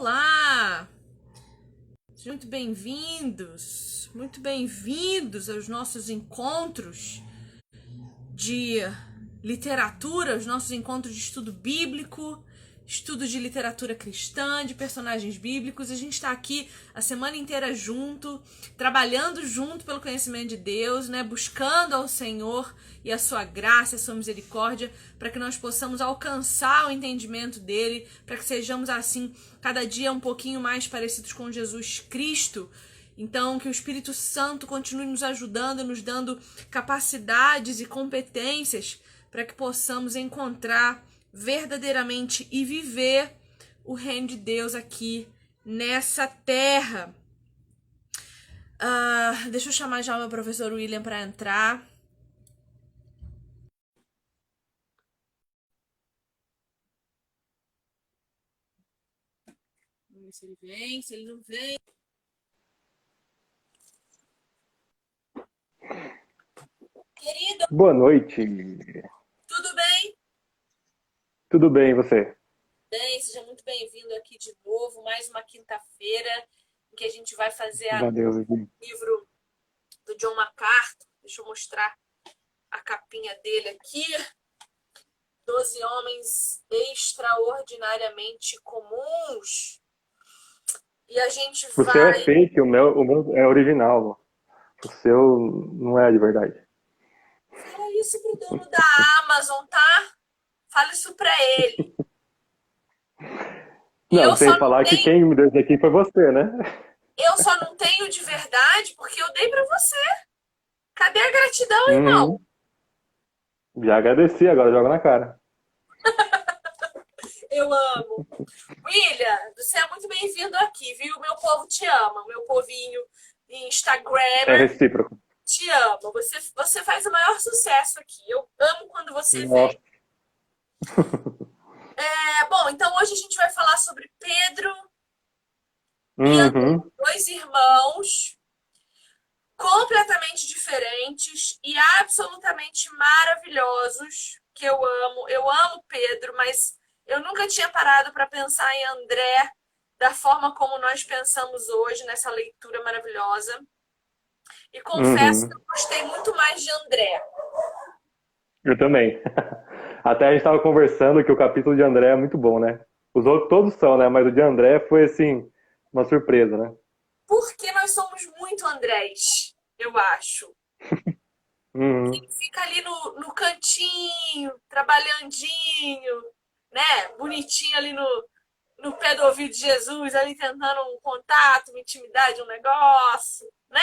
Olá! Sejam muito bem-vindos aos nossos encontros de literatura, os nossos encontros de estudo bíblico, estudo de literatura cristã, de personagens bíblicos. A gente está aqui a semana inteira junto, trabalhando junto pelo conhecimento de Deus, né? Buscando ao Senhor e a sua graça, a sua misericórdia, para que nós possamos alcançar o entendimento dele, para que sejamos assim, cada dia um pouquinho mais parecidos com Jesus Cristo. Então, que o Espírito Santo continue nos ajudando, nos dando capacidades e competências para que possamos encontrar verdadeiramente e viver o reino de Deus aqui nessa terra. Deixa eu chamar já o meu professor William para entrar. Vamos ver se ele vem, se ele não vem. Querido, Boa noite. tudo bem? Tudo bem, e você? Bem, seja muito bem-vindo aqui de novo, mais uma quinta-feira em que a gente vai fazer o Valeu, Vivi. livro do John MacArthur. Deixa eu mostrar a capinha dele aqui. 12 homens extraordinariamente comuns. E a gente O seu é vai... fake, o meu é original. O seu não é de verdade. Fala isso pro dono da Amazon, tá? Fala isso pra ele. Não, Eu só sem não falar que tenho, quem me deu isso aqui foi você, né? eu só não tenho de verdade porque eu dei pra você. Cadê a gratidão, irmão? Uhum. Já agradeci, agora joga na cara. Eu amo. William, você é muito bem-vindo aqui, viu? Meu povo te ama, meu povinho É Instagrammer recíproco. te ama. Você faz o maior sucesso aqui. Eu amo quando você Nossa. vem. Bom, então hoje a gente vai falar sobre Pedro e André, Uhum. dois irmãos completamente diferentes e absolutamente maravilhosos, que eu amo. Eu amo Pedro, mas eu nunca tinha parado para pensar em André da forma como nós pensamos hoje nessa leitura maravilhosa. E confesso que Uhum. eu gostei muito mais de André. Eu também. Até a gente estava conversando que o capítulo de André é muito bom, né? Os outros todos são, né? Mas o de André foi, assim, uma surpresa, né? Porque nós somos muito Andrés, eu acho. Uhum. Fica ali no cantinho, trabalhandinho, né? Bonitinho ali no pé do ouvido de Jesus, ali tentando um contato, uma intimidade, um negócio, né?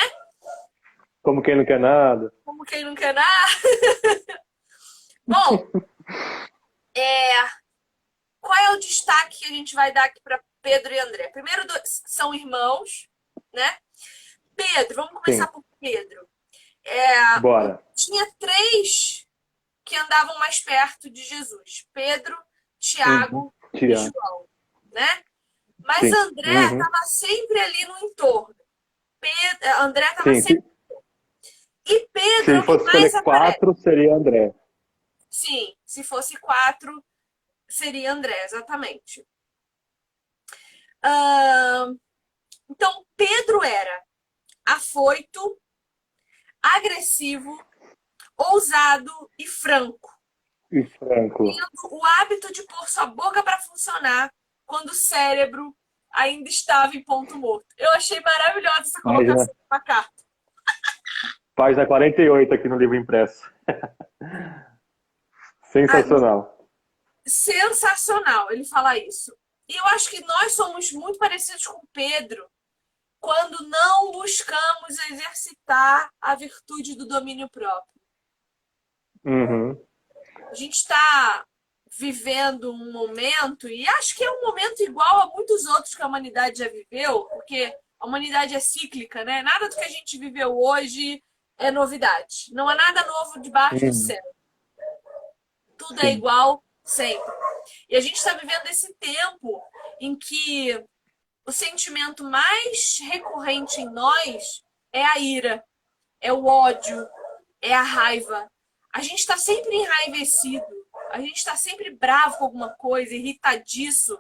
Como quem não quer nada. Como quem não quer nada. Bom, qual é o destaque que a gente vai dar aqui para Pedro e André? Primeiro, são irmãos, né? Pedro, vamos começar Sim, por Pedro. bora. Tinha três que andavam mais perto de Jesus: Pedro, Uhum. Tiago e Tiago. João, né? Mas Sim. André Uhum. estava sempre ali no entorno. André estava Sim, sempre. E se Pedro é ele o que fosse mais escolher aparece. quatro, seria André. Sim, se fosse quatro, seria André, exatamente. Ah, então, Pedro era afoito, agressivo, ousado e franco, E Franco. tendo o hábito de pôr sua boca para funcionar quando o cérebro ainda estava em ponto morto. Eu achei maravilhosa essa Página, colocação da carta. página 48 aqui no livro impresso. Ah, Sensacional. sensacional ele falar isso. E eu acho que nós somos muito parecidos com Pedro quando não buscamos exercitar a virtude do domínio próprio. Uhum. A gente está vivendo um momento, e acho que é um momento igual a muitos outros que a humanidade já viveu, porque a humanidade é cíclica, né? Nada do que a gente viveu hoje é novidade. Não há nada novo debaixo do Uhum. céu. Tudo é Sim. igual sempre. E a gente está vivendo esse tempo em que o sentimento mais recorrente em nós é a ira, é o ódio, é a raiva. A gente está sempre enraivecido, a gente está sempre bravo com alguma coisa, irritadiço,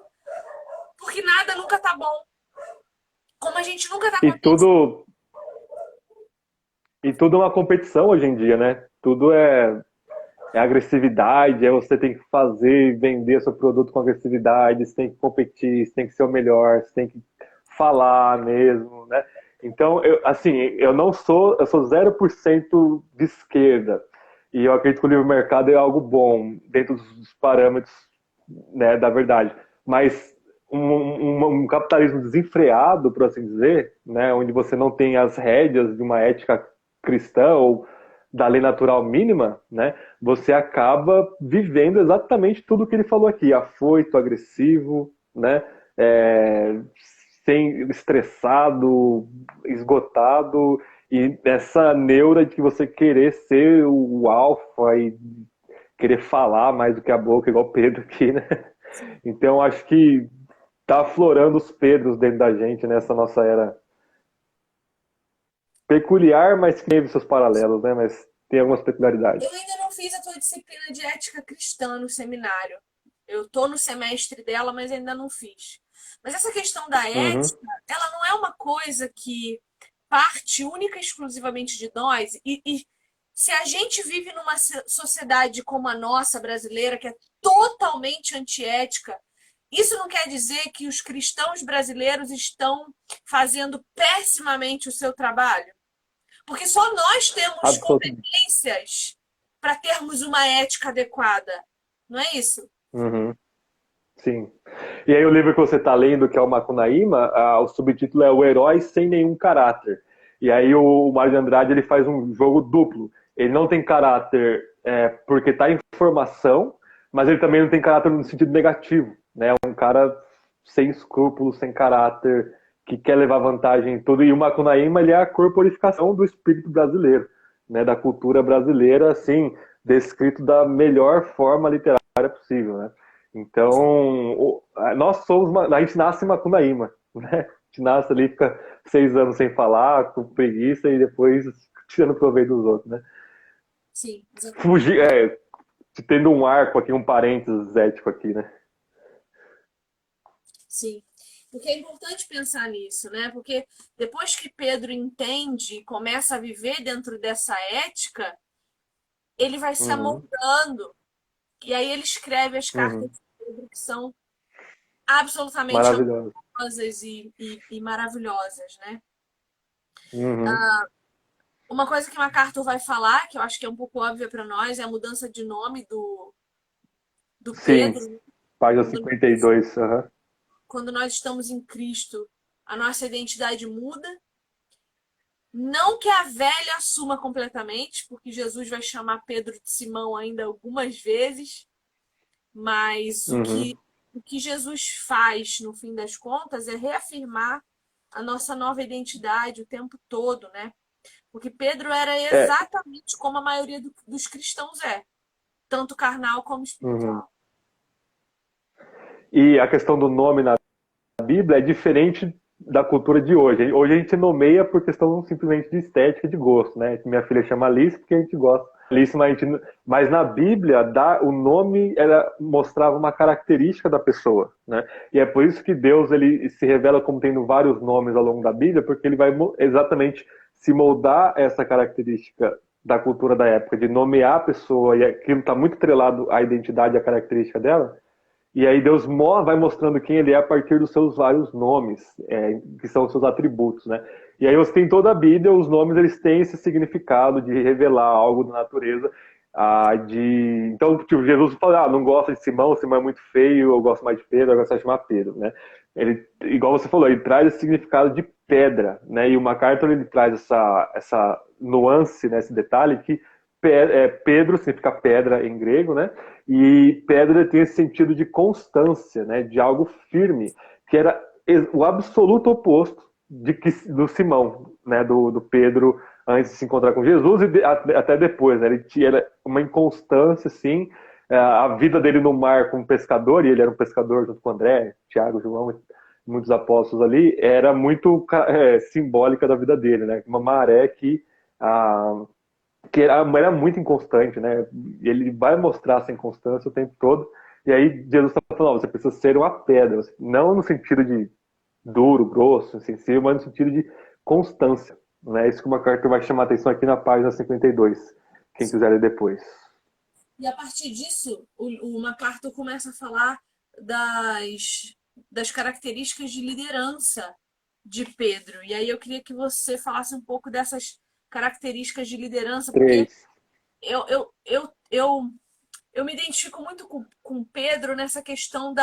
Porque nada nunca tá bom. Como a gente nunca tá E contente. tudo, e tudo é uma competição hoje em dia, né? Tudo é agressividade, é você tem que fazer e vender seu produto com agressividade, você tem que competir, você tem que ser o melhor, você tem que falar mesmo, né? Então, assim, eu sou 0% de esquerda. E eu acredito que o livre mercado é algo bom, dentro dos parâmetros, né, da verdade. Mas um capitalismo desenfreado, por assim dizer, né, onde você não tem as rédeas de uma ética cristã ou da lei natural mínima, né, você acaba vivendo exatamente tudo que ele falou aqui, afoito, agressivo, né, é, sem estressado, esgotado e essa neura de que você querer ser o alfa e querer falar mais do que a boca, igual o Pedro aqui, né? Então acho que tá aflorando os Pedros dentro da gente nessa nossa era peculiar, mas que teve seus paralelos, né? Mas tem algumas peculiaridades. Eu ainda não fiz a tua disciplina de ética cristã no seminário. Eu tô no semestre dela, mas ainda não fiz. Mas essa questão da Uhum. ética, ela não é uma coisa que parte única e exclusivamente de nós. E se a gente vive numa sociedade como a nossa brasileira, que é totalmente antiética, isso não quer dizer que os cristãos brasileiros estão fazendo pessimamente o seu trabalho. Porque só nós temos Absolutamente. competências para termos uma ética adequada. Não é isso? Uhum. Sim. E aí o livro que você está lendo, que é o Macunaíma, o subtítulo é O Herói Sem Nenhum Caráter. E aí o Mário de Andrade ele faz um jogo duplo. Ele não tem caráter porque está em formação, mas ele também não tem caráter no sentido negativo. Né? É um cara sem escrúpulos, sem caráter, que quer levar vantagem em tudo. E o Macunaíma ele é a corporificação do espírito brasileiro, né? Da cultura brasileira, assim, descrito da melhor forma literária possível. Né? Então, nós somos, a gente nasce em Macunaíma, né? A gente nasce ali, fica 6 anos sem falar, com preguiça e depois tirando proveito dos outros, né? Sim, exatamente. Fugir, tendo um arco aqui, um parênteses ético aqui, né? Sim. Porque é importante pensar nisso, né? Porque depois que Pedro entende e começa a viver dentro dessa ética, ele vai se Uhum, amoldando. E aí ele escreve as cartas uhum. de Pedro que são absolutamente Maravilhoso. amorosas e maravilhosas, né? Uhum. Uma coisa que o MacArthur vai falar, que eu acho que é um pouco óbvia para nós, é a mudança de nome do Sim, Pedro. página Quando, 52. Uhum. quando nós estamos em Cristo, a nossa identidade muda. Não que a velha assuma completamente, porque Jesus vai chamar Pedro de Simão ainda algumas vezes, mas Uhum. o que Jesus faz, no fim das contas, é reafirmar a nossa nova identidade o tempo todo, né? Porque Pedro era É, exatamente como a maioria dos cristãos é, tanto carnal como uhum. espiritual. E a questão do nome na Bíblia é diferente da cultura de hoje. Hoje a gente nomeia por questão simplesmente de estética e de gosto, né? Minha filha chama Alice porque a gente gosta. Alice, mas na Bíblia o nome mostrava uma característica da pessoa, né? E é por isso que Deus ele se revela como tendo vários nomes ao longo da Bíblia, porque ele vai exatamente se moldar essa característica da cultura da época, de nomear a pessoa, e aquilo está muito atrelado à identidade e à característica dela. E aí Deus vai mostrando quem ele é a partir dos seus vários nomes, que são os seus atributos, né? E aí você tem toda a Bíblia, os nomes eles têm esse significado de revelar algo da natureza. Então, tipo, Jesus fala, não gosta de Simão, Simão é muito feio, eu gosto mais de Pedro, eu gosto de chamar Pedro, né? Ele, igual você falou, ele traz esse significado de pedra, né? E o MacArthur ele traz essa nuance, né? Esse detalhe que Pedro significa pedra em grego, né? E pedra tem esse sentido de constância, né? De algo firme, que era o absoluto oposto do Simão, né? Do Pedro antes de se encontrar com Jesus e até depois, né? Ele tinha uma inconstância, assim. A vida dele no mar como pescador, e ele era um pescador junto com André, Tiago, João, muitos apóstolos ali, era muito simbólica da vida dele, né? Uma maré que era muito inconstante, né? Ele vai mostrar essa inconstância o tempo todo. E aí Jesus está falando, ó, você precisa ser uma pedra, não no sentido de duro, grosso, sensível, mas no sentido de constância. Né? Isso que o MacArthur vai chamar a atenção aqui na página 52, quem quiser ler depois. E a partir disso, o MacArthur começa a falar das características de liderança de Pedro. E aí eu queria que você falasse um pouco dessas características de liderança, porque 3. eu, eu, eu, eu, eu me identifico muito com Pedro nessa questão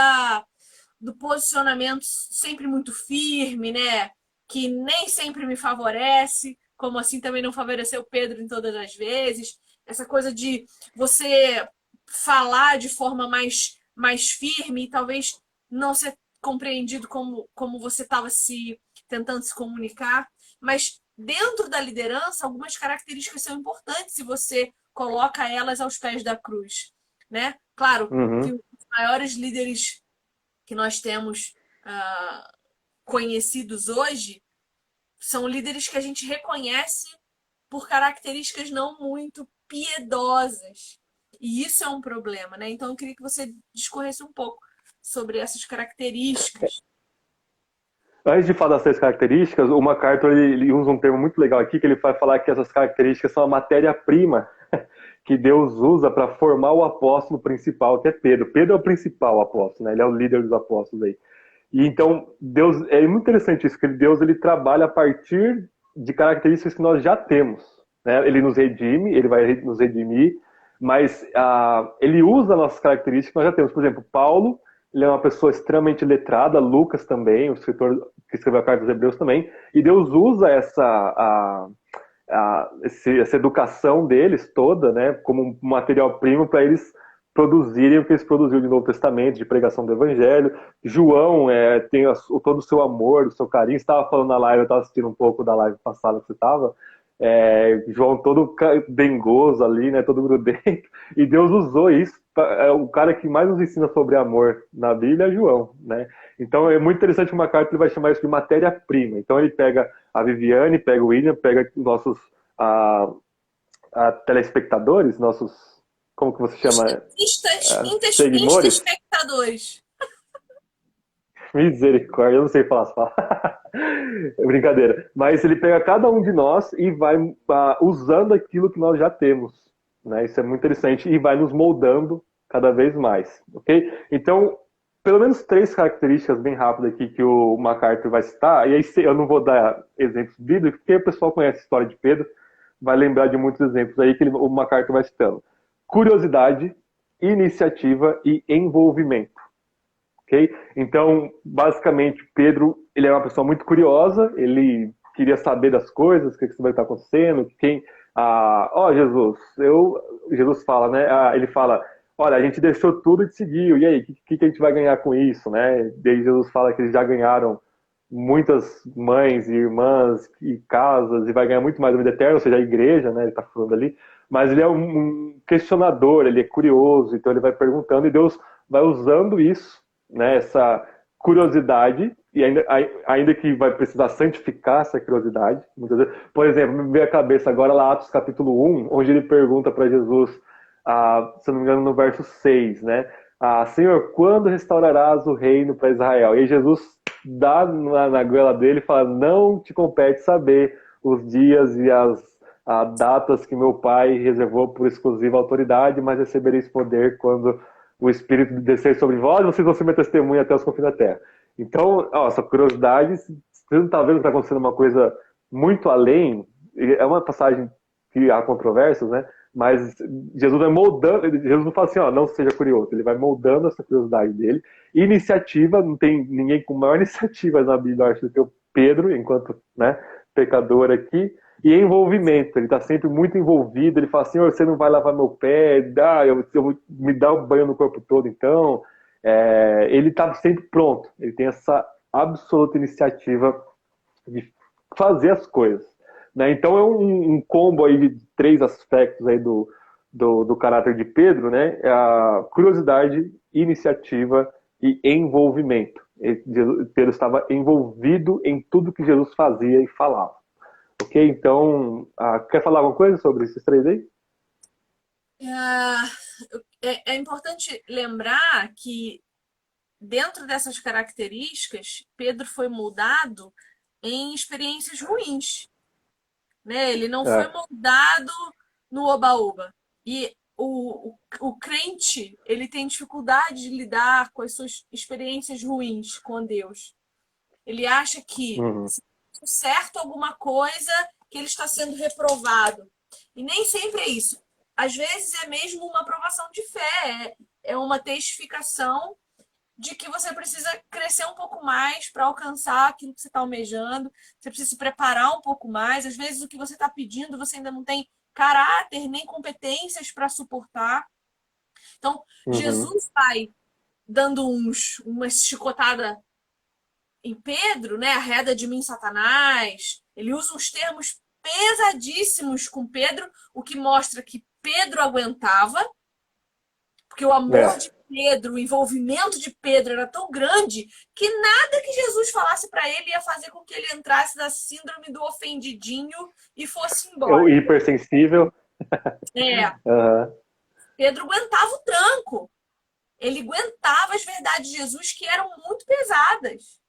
do posicionamento sempre muito firme, né? Que nem sempre me favorece, como assim também não favoreceu Pedro em todas as vezes. Essa coisa de você falar de forma mais firme e talvez não ser compreendido como você estava tentando se comunicar. Mas dentro da liderança, algumas características são importantes se você coloca elas aos pés da cruz, né? Claro que Uhum. os maiores líderes que nós temos conhecidos hoje são líderes que a gente reconhece por características não muito piedosas. E isso é um problema, né? Então eu queria que você discorresse um pouco sobre essas características. Antes de falar das 3 características, o MacArthur ele usa um termo muito legal aqui, que ele vai falar que essas características são a matéria-prima que Deus usa para formar o apóstolo principal, que é Pedro. Pedro é o principal apóstolo, né? Ele é o líder dos apóstolos aí. E então, Deus, é muito interessante isso, que Deus ele trabalha a partir de características que nós já temos. Né? Ele nos redime, ele vai nos redimir, mas ele usa nossas características que nós já temos. Por exemplo, Paulo, ele é uma pessoa extremamente letrada, Lucas também, o escritor que escreveu a carta dos Hebreus também, e Deus usa essa educação deles toda, né, como um material-primo para eles produzirem o que eles produziram de Novo Testamento, de pregação do Evangelho. João tem todo o seu amor, o seu carinho. Você estava falando na live, eu estava assistindo um pouco da live passada que você estava. João todo dengoso ali, né, todo grudento. E Deus usou isso. O cara que mais nos ensina sobre amor na Bíblia é João, né? Então é muito interessante que uma carta ele vai chamar isso de matéria-prima. Então ele pega a Viviane, pega o William, pega nossos a, telespectadores, nossos, como que você chama? Seguidores? Espectadores. Misericórdia, eu não sei falar as palavras. É brincadeira. Mas ele pega cada um de nós e vai usando aquilo que nós já temos. Né? Isso é muito interessante e vai nos moldando cada vez mais. Ok? Então, pelo menos 3 características bem rápidas aqui que o MacArthur vai citar. E aí eu não vou dar exemplos bíblicos, porque o pessoal conhece a história de Pedro, vai lembrar de muitos exemplos aí que o MacArthur vai citando. Curiosidade, iniciativa e envolvimento. Okay? Então, basicamente, Pedro ele é uma pessoa muito curiosa, ele queria saber das coisas, o que vai estar acontecendo, Jesus, Jesus fala, né? Ele fala, olha, a gente deixou tudo e te seguiu, e aí, o que a gente vai ganhar com isso, né? Daí Jesus fala que eles já ganharam muitas mães e irmãs e casas, e vai ganhar muito mais a vida eterna, ou seja, a igreja, né? Ele está falando ali, mas ele é um questionador, ele é curioso, então ele vai perguntando, e Deus vai usando isso, né, essa curiosidade, e ainda que vai precisar santificar essa curiosidade, muitas vezes. Por exemplo, me veio à cabeça agora lá Atos capítulo 1, onde ele pergunta para Jesus, se não me engano no verso 6, né, Senhor, quando restaurarás o reino para Israel? E aí Jesus dá na goela dele e fala, não te compete saber os dias e as datas que meu pai reservou por exclusiva autoridade, mas recebereis poder quando o Espírito descer sobre vós, vocês vão ser minha testemunha até os confins da terra. Então, essa curiosidade, você não está vendo que está acontecendo uma coisa muito além, é uma passagem que há controvérsias, né? Mas Jesus vai moldando, Jesus não fala assim, não seja curioso, ele vai moldando essa curiosidade dele. Iniciativa, não tem ninguém com maior iniciativa na Bíblia, acho, do que o Pedro, enquanto, né, pecador aqui. E envolvimento, ele está sempre muito envolvido, ele fala, Senhor, você não vai lavar meu pé, me dá um banho no corpo todo, então. Ele está sempre pronto, ele tem essa absoluta iniciativa de fazer as coisas. Né? Então é um combo aí de 3 aspectos aí do caráter de Pedro, né? A curiosidade, iniciativa e envolvimento. Pedro estava envolvido em tudo que Jesus fazia e falava. Ok? Então, quer falar alguma coisa sobre esses 3 aí? é importante lembrar que dentro dessas características, Pedro foi moldado em experiências ruins, né? Ele não foi É. moldado no oba-oba. E o crente, ele tem dificuldade de lidar com as suas experiências ruins com Deus. Ele acha que Uhum. se deu certo alguma coisa, que ele está sendo reprovado. E nem sempre é isso. Às vezes é mesmo uma aprovação de fé, é uma testificação de que você precisa crescer um pouco mais para alcançar aquilo que você está almejando, você precisa se preparar um pouco mais. Às vezes o que você está pedindo você ainda não tem caráter nem competências para suportar. Então, Uhum. Jesus vai dando uma chicotada em Pedro, né? Arreda de mim, Satanás. Ele usa uns termos pesadíssimos com Pedro, o que mostra que Pedro aguentava, porque o amor É. de Pedro, o envolvimento de Pedro era tão grande que nada que Jesus falasse para ele ia fazer com que ele entrasse na síndrome do ofendidinho e fosse Eu embora. hipersensível. É, Uhum. Pedro aguentava o tranco. Ele aguentava as verdades de Jesus que eram muito pesadas.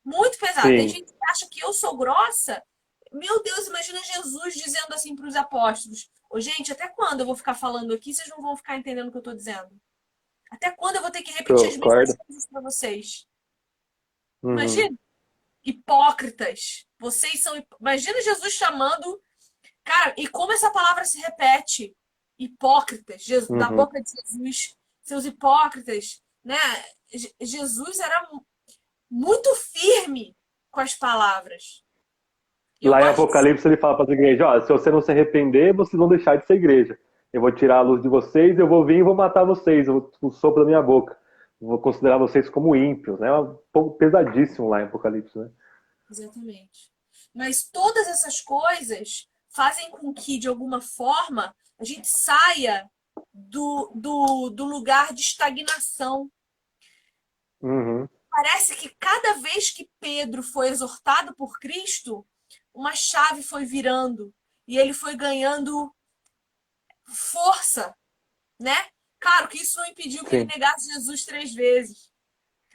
Muito pesadas. Tem Sim. gente que acha que eu sou grossa. Meu Deus, imagina Jesus dizendo assim para os apóstolos: Ô, gente, até quando eu vou ficar falando aqui e vocês não vão ficar entendendo o que eu estou dizendo? Até quando eu vou ter que repetir as mesmas Concordo. coisas para vocês? Uhum. Imagina, hipócritas. Vocês são. Imagina Jesus chamando. Cara, e como essa palavra se repete? Hipócritas. Da Uhum. boca de Jesus. Seus hipócritas. Né? Jesus era muito firme com as palavras. E eu Lá em gosto de. Apocalipse ele fala para as igrejas, ó, se você não se arrepender, vocês vão deixar de ser igreja. Eu vou tirar a luz de vocês, eu vou vir e vou matar vocês, eu vou o sopro da minha boca. Eu vou considerar vocês como ímpios, né? É um pouco pesadíssimo lá em Apocalipse, né? Exatamente. Mas todas essas coisas fazem com que, de alguma forma, a gente saia do lugar de estagnação. Uhum. Parece que cada vez que Pedro foi exortado por Cristo, uma chave foi virando e ele foi ganhando força, né? Claro que isso não impediu que ele Sim. negasse Jesus 3 vezes,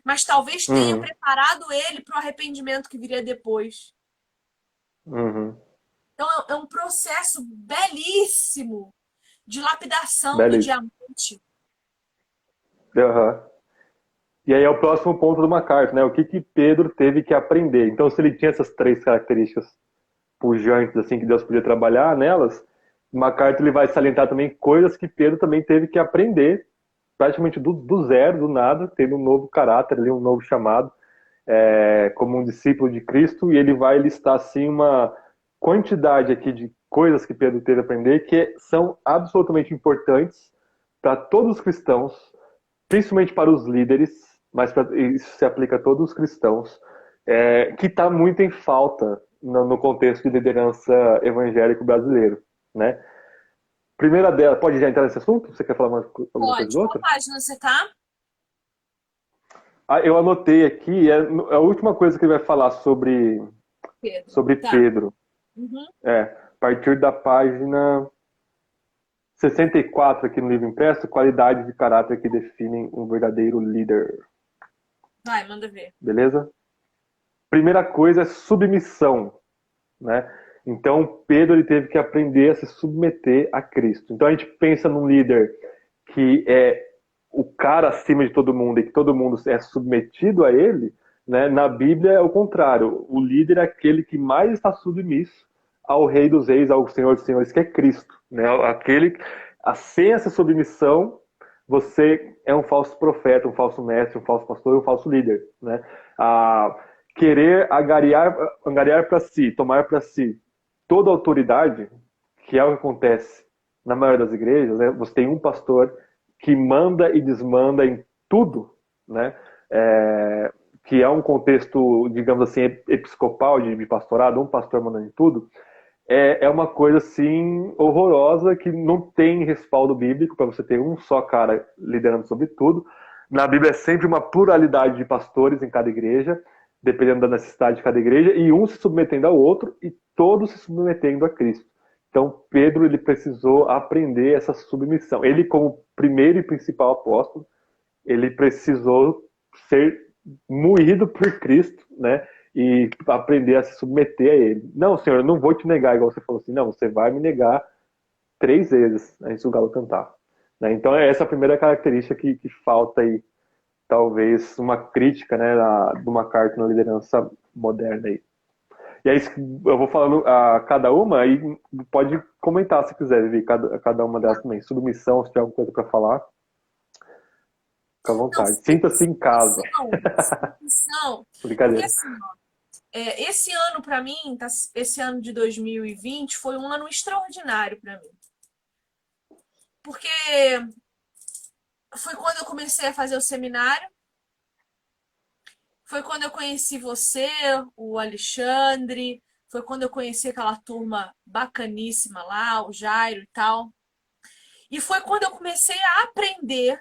mas talvez tenha Uhum. preparado ele para o arrependimento que viria depois. Uhum. Então é um processo belíssimo de lapidação do Belíssimo. diamante. Uhum. E aí é o próximo ponto de uma carta, né? O que que Pedro teve que aprender? Então, se ele tinha essas três características pujantes, assim, que Deus podia trabalhar nelas, uma carta ele vai salientar também coisas que Pedro também teve que aprender, praticamente do zero, do nada, tendo um novo caráter ali, um novo chamado, como um discípulo de Cristo, e ele vai listar, assim, uma quantidade aqui de coisas que Pedro teve que aprender que são absolutamente importantes para todos os cristãos, principalmente para os líderes, mas isso se aplica a todos os cristãos, que está muito em falta no contexto de liderança evangélico brasileiro, né? Primeira dela, pode já entrar nesse assunto? Você quer falar mais, alguma coisa Pode. da Qual outra? página você tá? Ah, eu anotei aqui, é a última coisa que ele vai falar Pedro. sobre Tá. Pedro. Uhum. A partir da página 64 aqui no livro impresso, qualidades de caráter que definem um verdadeiro líder. Vai, manda ver. Beleza? Primeira coisa é submissão, né? Então Pedro ele teve que aprender a se submeter a Cristo. Então a gente pensa num líder que é o cara acima de todo mundo e que todo mundo é submetido a ele, né? Na Bíblia é o contrário. O líder é aquele que mais está submisso ao Rei dos Reis, ao Senhor dos Senhores, que é Cristo, né? Aquele sem essa submissão você é um falso profeta, um falso mestre, um falso pastor, um falso líder, né? Querer angariar para si, tomar para si toda a autoridade, que é o que acontece na maioria das igrejas, né? Você tem um pastor que manda e desmanda em tudo, né? Que é um contexto, digamos assim, episcopal de pastorado, um pastor mandando em tudo, é uma coisa assim horrorosa que não tem respaldo bíblico para você ter um só cara liderando sobre tudo. Na Bíblia é sempre uma pluralidade de pastores em cada igreja, dependendo da necessidade de cada igreja, e um se submetendo ao outro e todos se submetendo a Cristo. Então, Pedro, ele precisou aprender essa submissão. Ele, como primeiro e principal apóstolo, ele precisou ser moído por Cristo, né? E aprender a se submeter a ele. Não, Senhor, eu não vou te negar, igual você falou assim. Não, você vai me negar 3 vezes antes do galo cantar. Né? Então, é essa a primeira característica que falta aí. Talvez uma crítica, né, de uma carta na liderança moderna aí. E aí eu vou falando a cada uma e pode comentar se quiser, Vivi, cada uma delas também. Submissão, se tiver alguma coisa para falar, fica à Não, vontade. Sinta-se em casa. submissão. Porque Brincadeira. assim, ó, esse ano para mim, esse ano de 2020 foi um ano extraordinário para mim. Porque foi quando eu comecei a fazer o seminário, foi quando eu conheci você, o Alexandre, foi quando eu conheci aquela turma bacaníssima lá, o Jairo e tal. E foi quando eu comecei a aprender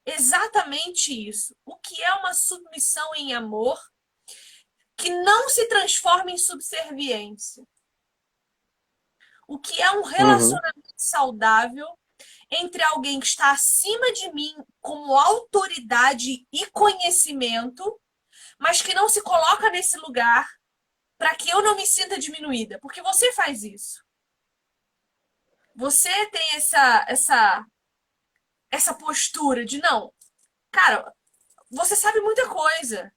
exatamente isso. O que é uma submissão em amor que não se transforma em subserviência. O que é um Uhum, relacionamento saudável entre alguém que está acima de mim como autoridade e conhecimento, mas que não se coloca nesse lugar para que eu não me sinta diminuída, porque você faz isso. Você tem essa postura de não, cara, você sabe muita coisa,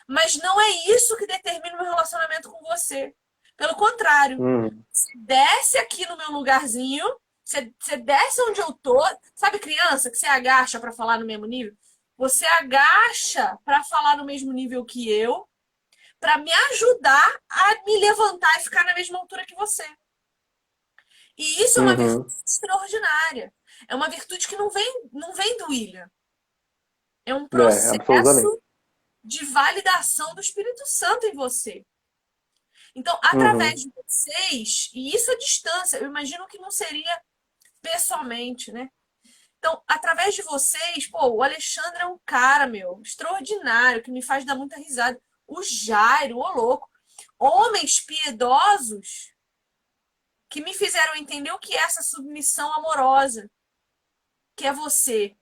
mas não é isso que determina o meu relacionamento com você. Pelo contrário, uhum, você desce aqui no meu lugarzinho, você desce onde eu tô. Sabe criança que você agacha para falar no mesmo nível? Você agacha para falar no mesmo nível que eu, para me ajudar a me levantar e ficar na mesma altura que você. E isso é uma virtude uhum. extraordinária. É uma virtude que não vem do William. É um É, absolutamente. processo de validação do Espírito Santo em você. Então, através Uhum, de vocês, e isso à distância, eu imagino que não seria pessoalmente, né? Então, através de vocês, pô, o Alexandre é um cara, meu, extraordinário, que me faz dar muita risada. O Jairo, ô louco. Homens piedosos que me fizeram entender o que é essa submissão amorosa, que é você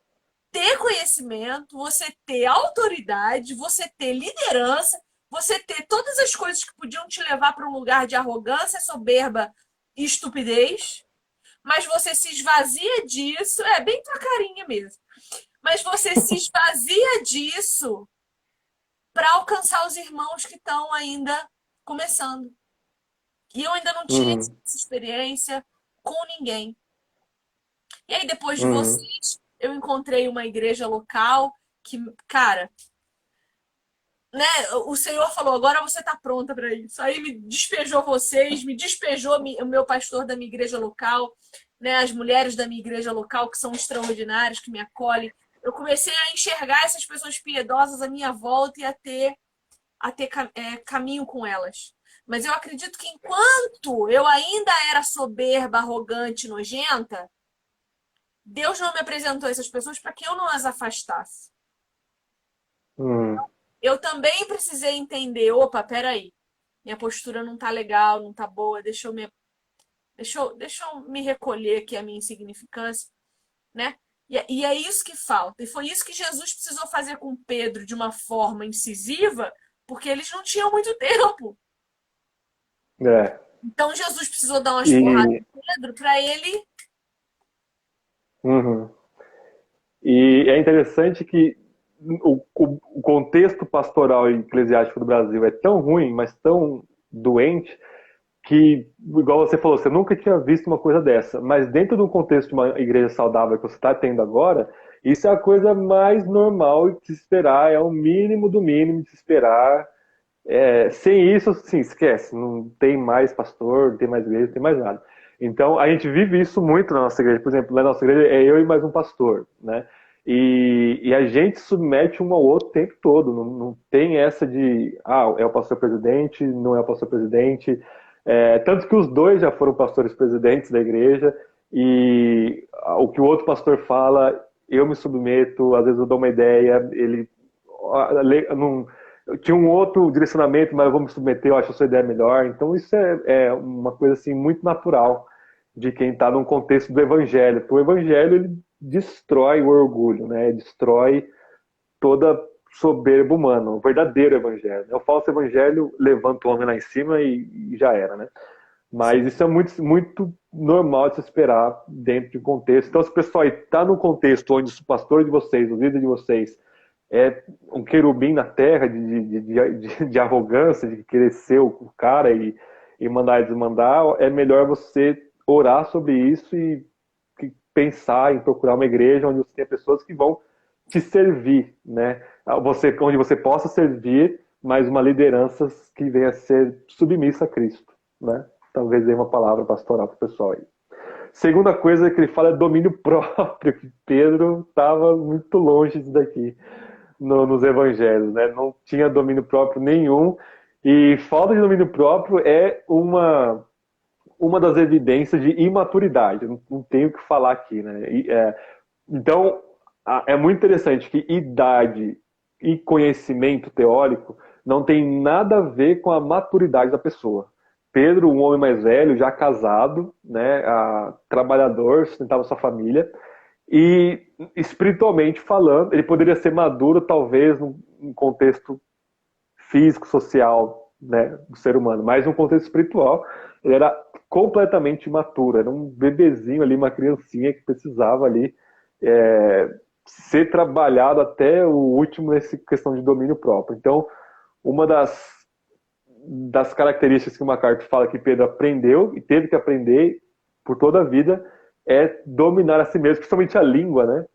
ter conhecimento, você ter autoridade, você ter liderança, você ter todas as coisas que podiam te levar para um lugar de arrogância, soberba e estupidez, mas você se esvazia disso, é bem tua carinha mesmo. Mas você se esvazia disso para alcançar os irmãos que estão ainda começando. E eu ainda não tinha essa uhum, experiência com ninguém. E aí, depois de uhum. vocês, eu encontrei uma igreja local que, cara, né, o Senhor falou: agora você está pronta para isso. Aí me despejou vocês, me despejou o meu pastor da minha igreja local, né, as mulheres da minha igreja local, que são extraordinárias, que me acolhem. Eu comecei a enxergar essas pessoas piedosas à minha volta e a ter caminho com elas. Mas eu acredito que enquanto eu ainda era soberba, arrogante, nojenta, Deus não me apresentou essas pessoas para que eu não as afastasse. Uhum. Eu também precisei entender, opa, peraí, minha postura não tá legal, não tá boa, deixa eu me recolher aqui a minha insignificância, né? E é isso que falta. E foi isso que Jesus precisou fazer com Pedro de uma forma incisiva, porque eles não tinham muito tempo. É. Então Jesus precisou dar umas porradas E, em Pedro para ele. uhum. E é interessante que o contexto pastoral e eclesiástico do Brasil é tão ruim, mas tão doente, que, igual você falou, você nunca tinha visto uma coisa dessa. Mas dentro do contexto de uma igreja saudável que você está tendo agora, isso é a coisa mais normal de se esperar, é o mínimo do mínimo de se esperar. Sem isso, sim, esquece. Não tem mais pastor, não tem mais igreja, não tem mais nada. Então, a gente vive isso muito na nossa igreja. Por exemplo, na nossa igreja é eu e mais um pastor, né? E a gente submete um ao outro o tempo todo. Não tem essa de, é o pastor presidente, não é o pastor presidente. Tanto que os dois já foram pastores presidentes da igreja. E o que o outro pastor fala, eu me submeto. Às vezes eu dou uma ideia, ele não tinha um outro direcionamento, mas eu vou me submeter, eu acho a sua ideia melhor. Então isso é uma coisa assim muito natural de quem está num contexto do evangelho. Porque o evangelho ele destrói o orgulho, né? Destrói toda soberba humana, o verdadeiro evangelho. O falso evangelho levanta o homem lá em cima e já era, né? Mas isso é muito, muito normal de se esperar dentro de um contexto. Então, se o pessoal está num contexto onde o pastor de vocês, o líder de vocês, é um querubim na terra de arrogância, de querer ser o cara e mandar e desmandar, é melhor você orar sobre isso e pensar em procurar uma igreja onde você tem pessoas que vão te servir, né? Onde você possa servir, mas uma liderança que venha a ser submissa a Cristo, né? Talvez dê uma palavra pastoral para o pessoal aí. Segunda coisa que ele fala é domínio próprio, que Pedro estava muito longe disso daqui nos evangelhos, né? Não tinha domínio próprio nenhum, e falta de domínio próprio é uma das evidências de imaturidade. Não tenho o que falar aqui, né? Então, é muito interessante que idade e conhecimento teórico não tem nada a ver com a maturidade da pessoa. Pedro, um homem mais velho, já casado, né, trabalhador, sustentava sua família, e espiritualmente falando, ele poderia ser maduro, talvez, num contexto físico, social, né, do ser humano, mas num contexto espiritual, ele era completamente imaturo, era um bebezinho ali, uma criancinha que precisava ali ser trabalhado até o último nessa questão de domínio próprio. Então, uma das características que o MacArthur fala que Pedro aprendeu e teve que aprender por toda a vida é dominar a si mesmo, principalmente a língua, né?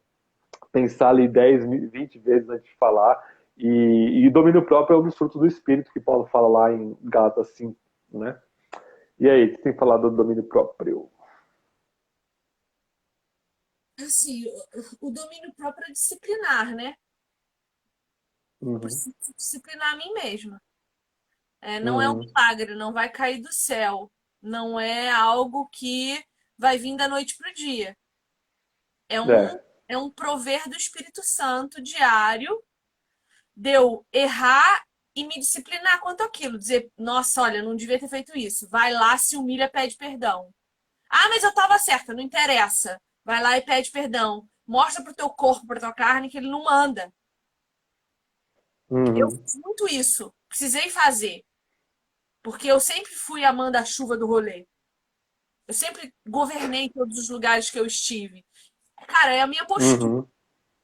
Pensar ali 10, 20 vezes antes de falar. E domínio próprio é um dos frutos do Espírito que Paulo fala lá em Gálatas 5, né? E aí, o que tem falado do domínio próprio? Assim, o domínio próprio é disciplinar, né? Eu Uhum, preciso disciplinar a mim mesma. Não é um uhum, milagre, não vai cair do céu. Não é algo que vai vir da noite para o dia. É um, é, é um prover do Espírito Santo diário de eu errar e me disciplinar quanto àquilo. Dizer, nossa, olha, não devia ter feito isso. Vai lá, se humilha, pede perdão. Ah, mas eu estava certa, não interessa. Vai lá e pede perdão. Mostra pro teu corpo, pra tua carne, que ele não manda. Eu uhum, fiz muito isso. Precisei fazer. Porque eu sempre fui a manda-chuva do rolê. Eu sempre governei todos os lugares que eu estive. Cara, é a minha postura. uhum,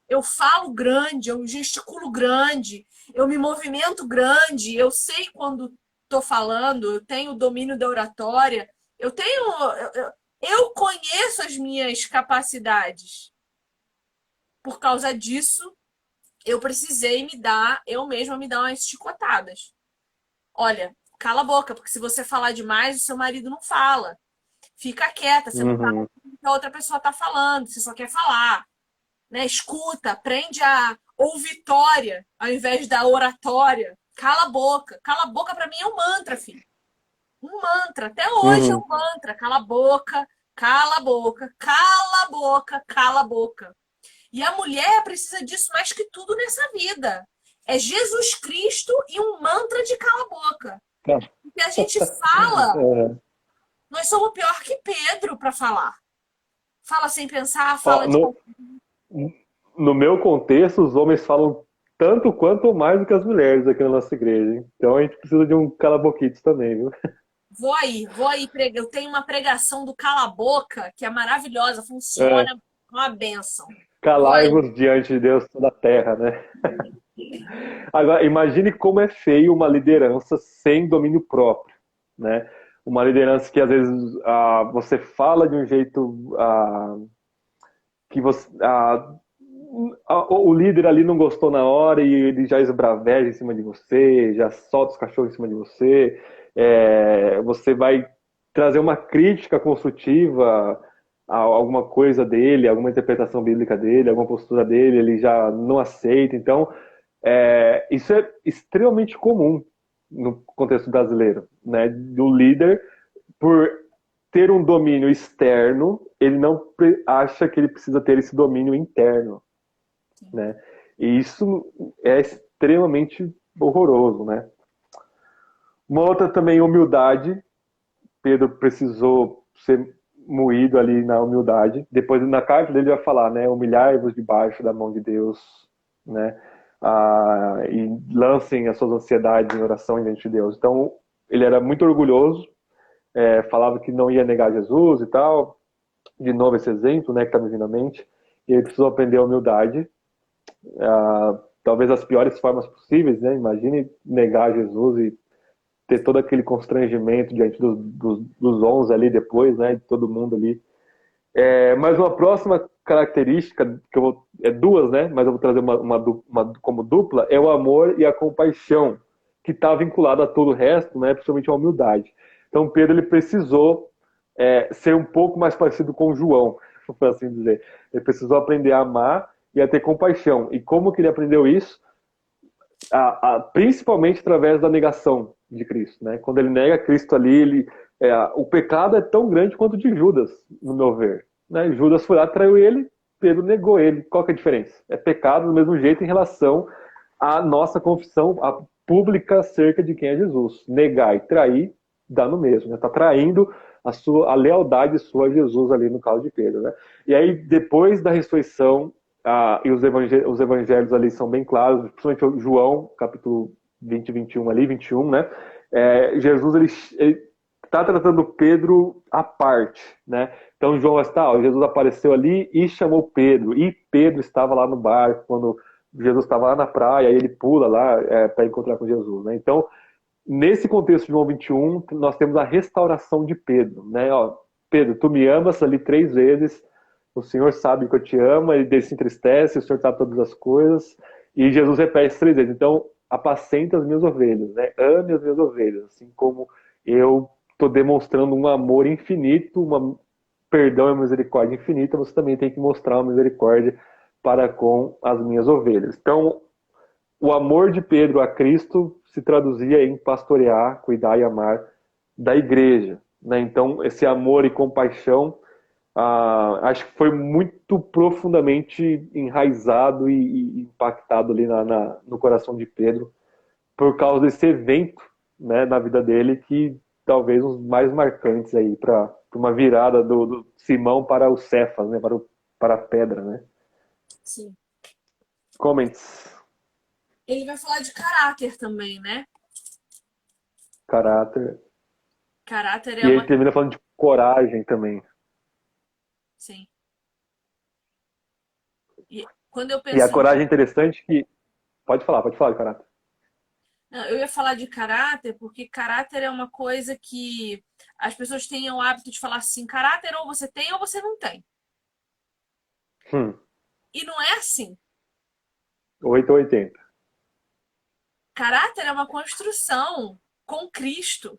Eu falo grande, eu gesticulo grande, eu me movimento grande, eu sei quando estou falando, eu tenho o domínio da oratória, eu tenho. Eu conheço as minhas capacidades. Por causa disso, eu precisei eu mesma me dar umas chicotadas. Olha, cala a boca, porque se você falar demais, o seu marido não fala. Fica quieta, você não tá uhum, ouvindo o que a outra pessoa está falando, você só quer falar, né? Escuta, aprende a ouvitória ao invés da oratória. Cala a boca. Cala a boca para mim é um mantra, filho. Um mantra. Até hoje é uhum, um mantra. Cala a boca, cala a boca, cala a boca, cala a boca. E a mulher precisa disso mais que tudo nessa vida. É Jesus Cristo e um mantra de cala a boca. Porque a gente fala, é. nós somos pior que Pedro para falar. Fala sem pensar, Ó, fala de qualquer. no meu contexto, os homens falam tanto quanto ou mais do que as mulheres aqui na nossa igreja, hein? Então a gente precisa de um cala-boquites também, viu? Vou aí pregar. Eu tenho uma pregação do Cala a Boca, que é maravilhosa, funciona, É, é uma benção. Vou aí. calai-vos diante de Deus toda a terra, né? Agora, imagine como é feio uma liderança sem domínio próprio, né? Uma liderança que às vezes você fala de um jeito que o líder ali não gostou na hora e ele já esbraveja em cima de você, já solta os cachorros em cima de você. Você vai trazer uma crítica construtiva a alguma coisa dele, alguma interpretação bíblica dele, alguma postura dele, ele já não aceita. Então, isso é extremamente comum no contexto brasileiro, né? Do líder, por ter um domínio externo, ele não acha que ele precisa ter esse domínio interno, né? E isso é extremamente horroroso, né? Uma outra também, humildade. Pedro precisou ser moído ali na humildade. Depois, na carta dele, vai falar, né? Humilhai-vos debaixo da mão de Deus, né? E lancem as suas ansiedades em oração diante de Deus. Então, ele era muito orgulhoso, falava que não ia negar Jesus e tal. De novo, esse exemplo, né, que está me vindo à mente. E ele precisou aprender a humildade. Talvez as piores formas possíveis, né? Imagine negar Jesus e ter todo aquele constrangimento diante dos 11 ali depois, né, de todo mundo ali. Mas uma próxima característica, duas, né, mas eu vou trazer uma como dupla, é o amor e a compaixão, que está vinculado a todo o resto, né, principalmente a humildade. Então Pedro, ele precisou ser um pouco mais parecido com João, por assim dizer. Ele precisou aprender a amar e a ter compaixão. E como que ele aprendeu isso? Principalmente através da negação de Cristo, né? Quando ele nega Cristo ali, o pecado é tão grande quanto o de Judas, no meu ver, né? Judas foi lá, traiu ele, Pedro negou ele. Qual que é a diferença? É pecado do mesmo jeito em relação à nossa confissão pública acerca de quem é Jesus. Negar e trair dá no mesmo, né? Tá traindo a lealdade sua a Jesus ali no caso de Pedro, né? E aí, depois da ressurreição, e os evangelhos ali são bem claros, principalmente o João, capítulo 20 e 21 ali, 21, né? Jesus, ele está tratando Pedro à parte, né? Então João está, Jesus apareceu ali e chamou Pedro, e Pedro estava lá no barco, quando Jesus estava lá na praia, e ele pula lá para encontrar com Jesus, né? Então, nesse contexto de João 21, nós temos a restauração de Pedro, né? Ó, Pedro, tu me amas ali 3 vezes, o Senhor sabe que eu te amo, ele se entristece, o Senhor sabe todas as coisas, e Jesus repete 3 vezes. Então, apacenta as minhas ovelhas, né? Ame as minhas ovelhas, assim como eu estou demonstrando um amor infinito, perdão e misericórdia infinita, você também tem que mostrar uma misericórdia para com as minhas ovelhas. Então, o amor de Pedro a Cristo se traduzia em pastorear, cuidar e amar da igreja, né? Então, esse amor e compaixão, acho que foi muito profundamente enraizado e impactado ali no coração de Pedro por causa desse evento, né, na vida dele, que talvez os mais marcantes aí para uma virada do Simão para o Cefas, né, para a pedra, né? Sim. Comments. Ele vai falar de caráter também, né? Caráter. Caráter E ele termina falando de coragem também. Sim. E quando eu E a penso coragem é interessante que... Pode falar de caráter. Não, eu ia falar de caráter, porque caráter é uma coisa que as pessoas têm o hábito de falar assim, caráter ou você tem ou você não tem. E não é assim. 8 ou 80. Caráter é uma construção com Cristo,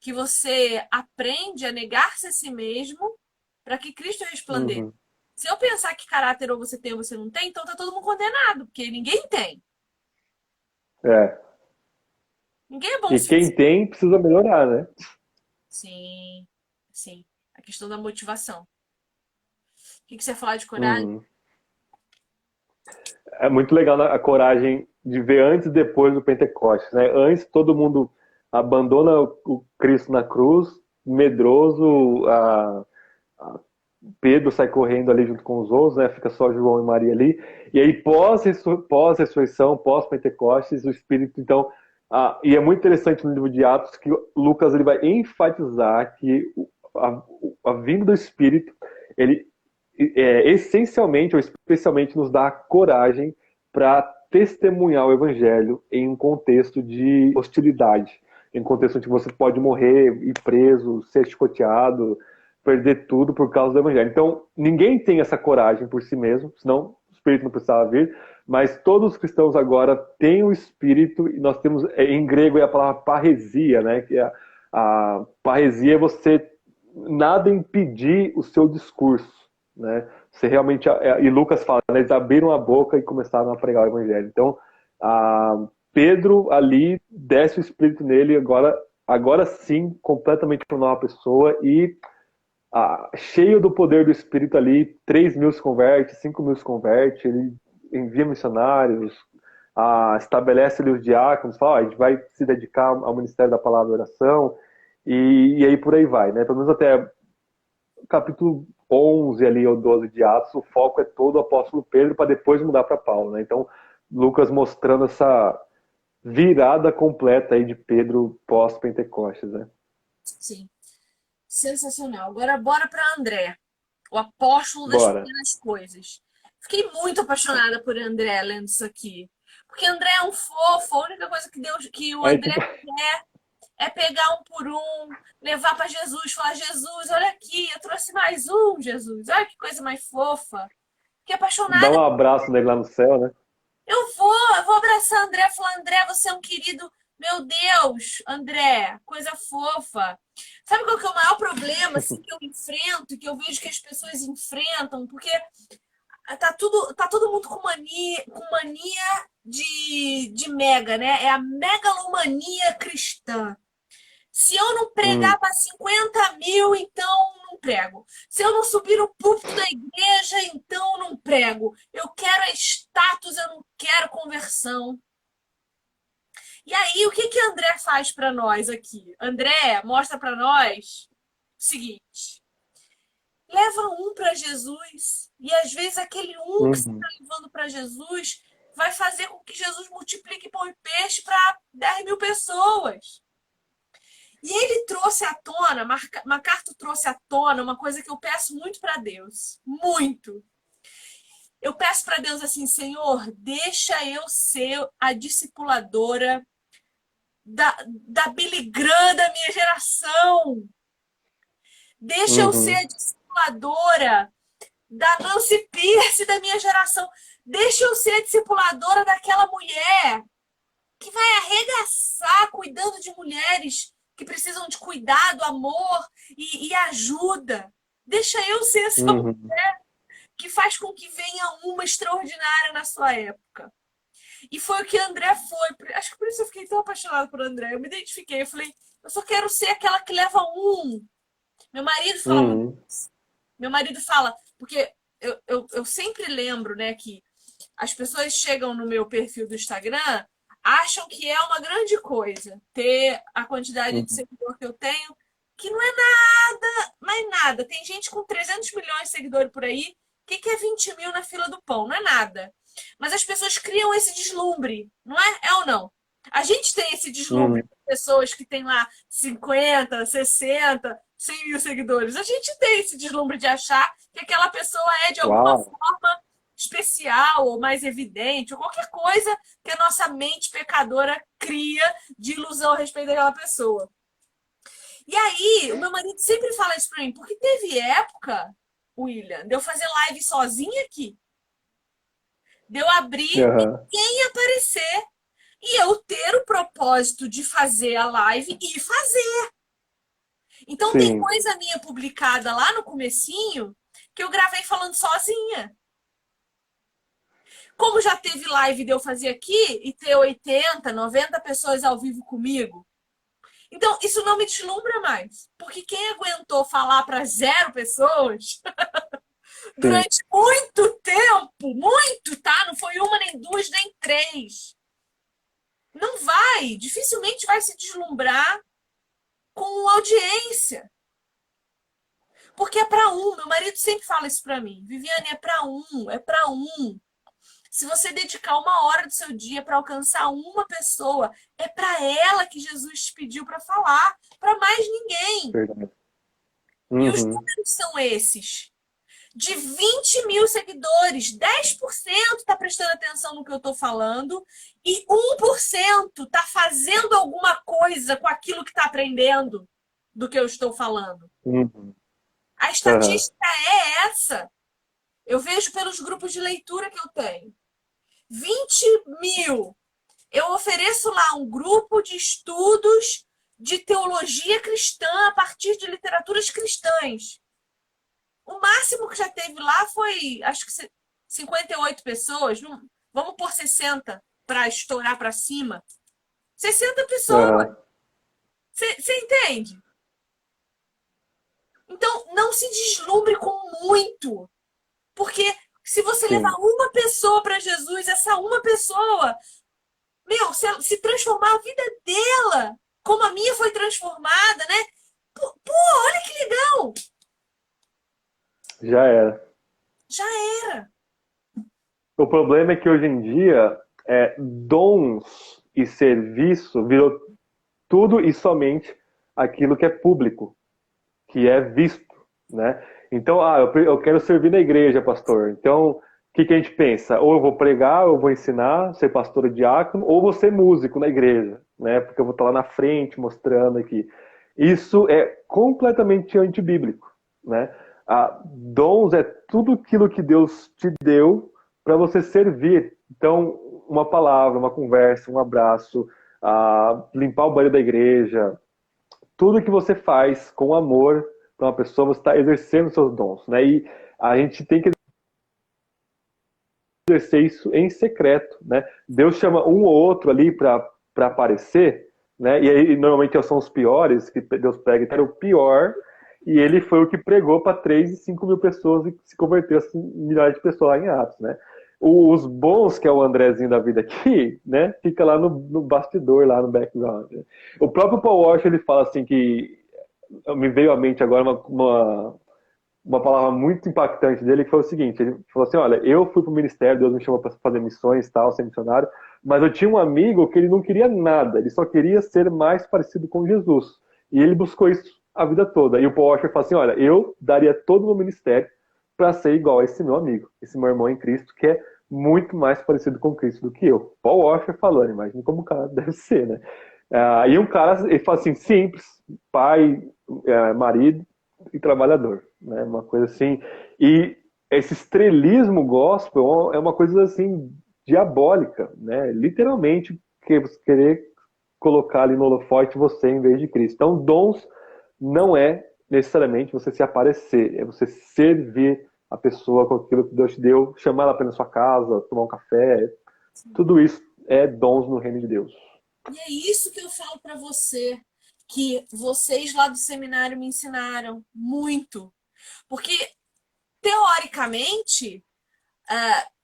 que você aprende a negar-se a si mesmo para que Cristo resplandeça. Uhum. Se eu pensar que caráter ou você tem ou você não tem, então tá todo mundo condenado, porque ninguém tem. Ninguém é bom o E quem suficiente. tem precisa melhorar, né? Sim, sim. A questão da motivação. O que você ia falar de coragem? Uhum. É muito legal a coragem de ver antes e depois do Pentecostes, né? Antes todo mundo abandona o Cristo na cruz, medroso, Pedro sai correndo ali junto com os outros, né? Fica só João e Maria ali. E aí pós-ressurreição, pós-Pentecostes, o Espírito, então... e é muito interessante no livro de Atos que Lucas ele vai enfatizar que a vinda do Espírito, ele essencialmente ou especialmente nos dá coragem para testemunhar o Evangelho em um contexto de hostilidade, em um contexto onde você pode morrer, ir preso, ser chicoteado, perder tudo por causa do Evangelho. Então, ninguém tem essa coragem por si mesmo, senão o Espírito não precisava vir, mas todos os cristãos agora têm o Espírito, e nós temos, em grego é a palavra parresia, né? Que a parresia é você nada impedir o seu discurso, né? Você realmente, e Lucas fala, né, eles abriram a boca e começaram a pregar o Evangelho. Então, Pedro ali desce o Espírito nele, agora sim, completamente uma nova pessoa, e cheio do poder do Espírito ali, 3.000 se converte, 5.000 se converte, ele envia missionários, estabelece ali os diáconos, fala, ó, a gente vai se dedicar ao ministério da palavra e oração, e aí por aí vai, né? Pelo menos até capítulo 11 ali, ou 12 de Atos, o foco é todo o apóstolo Pedro para depois mudar para Paulo, né? Então, Lucas mostrando essa virada completa aí de Pedro pós-Pentecostes, né? Sim, sensacional. Agora bora para André, o apóstolo das Bora. pequenas coisas. Fiquei muito apaixonada por André lendo isso aqui. Porque André é um fofo, a única coisa que Deus, que o Aí, André tipo, quer é pegar um por um, levar para Jesus, falar: Jesus, olha aqui, eu trouxe mais um, Jesus. Olha que coisa mais fofa. Fiquei dá apaixonada. um abraço nele lá no céu, né? Eu vou abraçar André e falar: André, você é um querido. Meu Deus, André, coisa fofa. Sabe qual que é o maior problema assim, que eu enfrento, que eu vejo que as pessoas enfrentam? Porque tá todo mundo com mania de mega, né? É a megalomania cristã. Se eu não pregar Hum, para 50 mil, então não prego. Se eu não subir no púlpito da igreja, então não prego. Eu quero é status, eu não quero conversão. E aí, o que que André faz para nós aqui? André mostra para nós o seguinte: leva um para Jesus. E às vezes aquele um que você está uhum, levando para Jesus vai fazer com que Jesus multiplique pão e peixe para 10 mil pessoas. E ele trouxe à tona, MacArthur trouxe à tona uma coisa que eu peço muito para Deus. Muito. Eu peço para Deus assim: Senhor, deixa eu ser a discipuladora da Billy Graham da minha geração. Deixa eu ser a uhum, discipuladora da Nancy Pierce da minha geração. Deixa eu ser a discipuladora daquela mulher que vai arregaçar cuidando de mulheres que precisam de cuidado, amor e ajuda. Deixa eu ser essa mulher uhum. que faz com que venha uma extraordinária na sua época. E foi o que André foi. Acho que por isso eu fiquei tão apaixonada por André. Eu me identifiquei. Eu falei: eu só quero ser aquela que leva um. Meu marido fala muito. Uhum. Meu marido fala, porque eu sempre lembro, né, que as pessoas chegam no meu perfil do Instagram, acham que é uma grande coisa ter a quantidade de Uhum. seguidor que eu tenho, que não é nada, não é nada. Tem gente com 300 milhões de seguidores por aí, o que é 20 mil na fila do pão? Não é nada. Mas as pessoas criam esse deslumbre, não é? É ou não? A gente tem esse deslumbre Uhum. de pessoas que têm lá 50, 60, 100 mil seguidores. A gente tem esse deslumbre de achar que aquela pessoa é de alguma Uau. forma especial ou mais evidente, ou qualquer coisa que a nossa mente pecadora cria de ilusão a respeito daquela pessoa. E aí, o meu marido sempre fala isso pra mim, porque teve época, William, de eu fazer live sozinha aqui, de eu abrir e Aham. ninguém aparecer, e eu ter o propósito de fazer a live e fazer. Então tem Sim. coisa minha publicada lá no comecinho que eu gravei falando sozinha. Como já teve live de eu fazer aqui e ter 80, 90 pessoas ao vivo comigo. Então, isso não me deslumbra mais. Porque quem aguentou falar para 0 pessoas Sim. durante muito tempo, muito, tá? Não foi uma, nem duas, nem três. Não vai, dificilmente vai se deslumbrar com audiência. Porque é para um. Meu marido sempre fala isso para mim. Viviane, é para um, é para um. Se você dedicar 1 hora do seu dia para alcançar uma pessoa, é para ela que Jesus te pediu para falar, para mais ninguém. Verdade. E os Uhum. números são esses. De 20 mil seguidores, 10% está prestando atenção no que eu estou falando e 1% está fazendo alguma coisa com aquilo que está aprendendo do que eu estou falando. Uhum. A Aham. estatística é essa. Eu vejo pelos grupos de leitura que eu tenho. 20 mil. Eu ofereço lá um grupo de estudos de teologia cristã a partir de literaturas cristãs. O máximo que já teve lá foi, acho que 58 pessoas. Vamos por 60 para estourar para cima. 60 pessoas. Aham. Você entende? Então, não se deslumbre com muito. Porque se você levar Sim. uma pessoa para Jesus, essa uma pessoa meu, se transformar a vida dela, como a minha foi transformada, né? Pô, olha que legal! Já era. Já era. O problema é que hoje em dia, dons e serviço virou tudo e somente aquilo que é público, que é visto, né? Então, eu quero servir na igreja, pastor. Então, o que a gente pensa? Ou eu vou pregar, ou eu vou ensinar, ser pastor ou diácono, ou vou ser músico na igreja, né? Porque eu vou estar lá na frente mostrando aqui. Isso é completamente antibíblico, né? Dons é tudo aquilo que Deus te deu para você servir. Então, uma palavra, uma conversa, um abraço, limpar o banheiro da igreja, tudo que você faz com amor para uma pessoa, você está exercendo seus dons, né? E a gente tem que exercer isso em secreto, né? Deus chama um ou outro ali para aparecer, né? E aí normalmente são os piores que Deus pega, que era o pior, e ele foi o que pregou para 3 e 5 mil pessoas e se converteu assim, milhares de pessoas lá em Atos, né? Os bons, que é o Andrezinho da vida aqui, né? Fica lá no bastidor, lá no background. Né? O próprio Paul Washer, ele fala assim que me veio à mente agora uma palavra muito impactante dele, que foi o seguinte: ele falou assim, olha, eu fui para o ministério, Deus me chamou para fazer missões e tal, ser missionário, mas eu tinha um amigo que ele não queria nada, ele só queria ser mais parecido com Jesus, e ele buscou isso a vida toda. E o Paul Washer falou assim, olha, eu daria todo o meu ministério para ser igual a esse meu amigo, esse meu irmão em Cristo, que é muito mais parecido com Cristo do que eu. Paul Washer falando, imagina como o cara deve ser, né? E um cara, ele fala assim, simples, pai, marido e trabalhador, né? Uma coisa assim. E esse estrelismo gospel é uma coisa assim diabólica, né? Literalmente, que você querer colocar ali no holofote você em vez de Cristo. Então, dons não é necessariamente você se aparecer, é você servir a pessoa com aquilo que Deus te deu, chamar ela para ir na sua casa, tomar um café. Tudo isso é dons no reino de Deus. E é isso que eu falo para você, que vocês lá do seminário me ensinaram muito. Porque, teoricamente,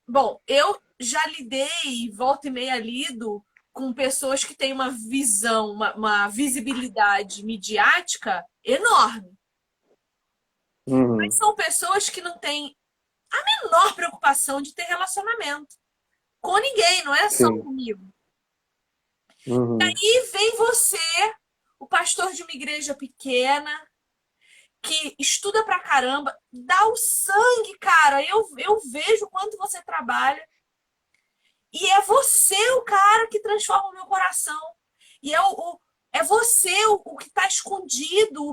bom, eu já lidei, volta e meia lido, com pessoas que têm uma visão, uma visibilidade midiática enorme. Mas Uhum, são pessoas que não têm a menor preocupação de ter relacionamento com ninguém, não é só sim. comigo. Uhum. E vem você, o pastor de uma igreja pequena, que estuda pra caramba, dá o sangue, cara. Eu vejo o quanto você trabalha. E é você o cara que transforma o meu coração. E é você o que tá escondido,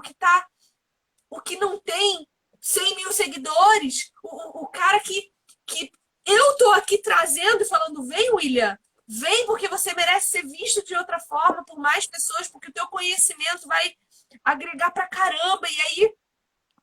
o que não tem 100 mil seguidores, o cara que eu tô aqui trazendo e falando, vem, William, vem porque você merece ser visto de outra forma por mais pessoas, porque o teu conhecimento vai agregar pra caramba. E aí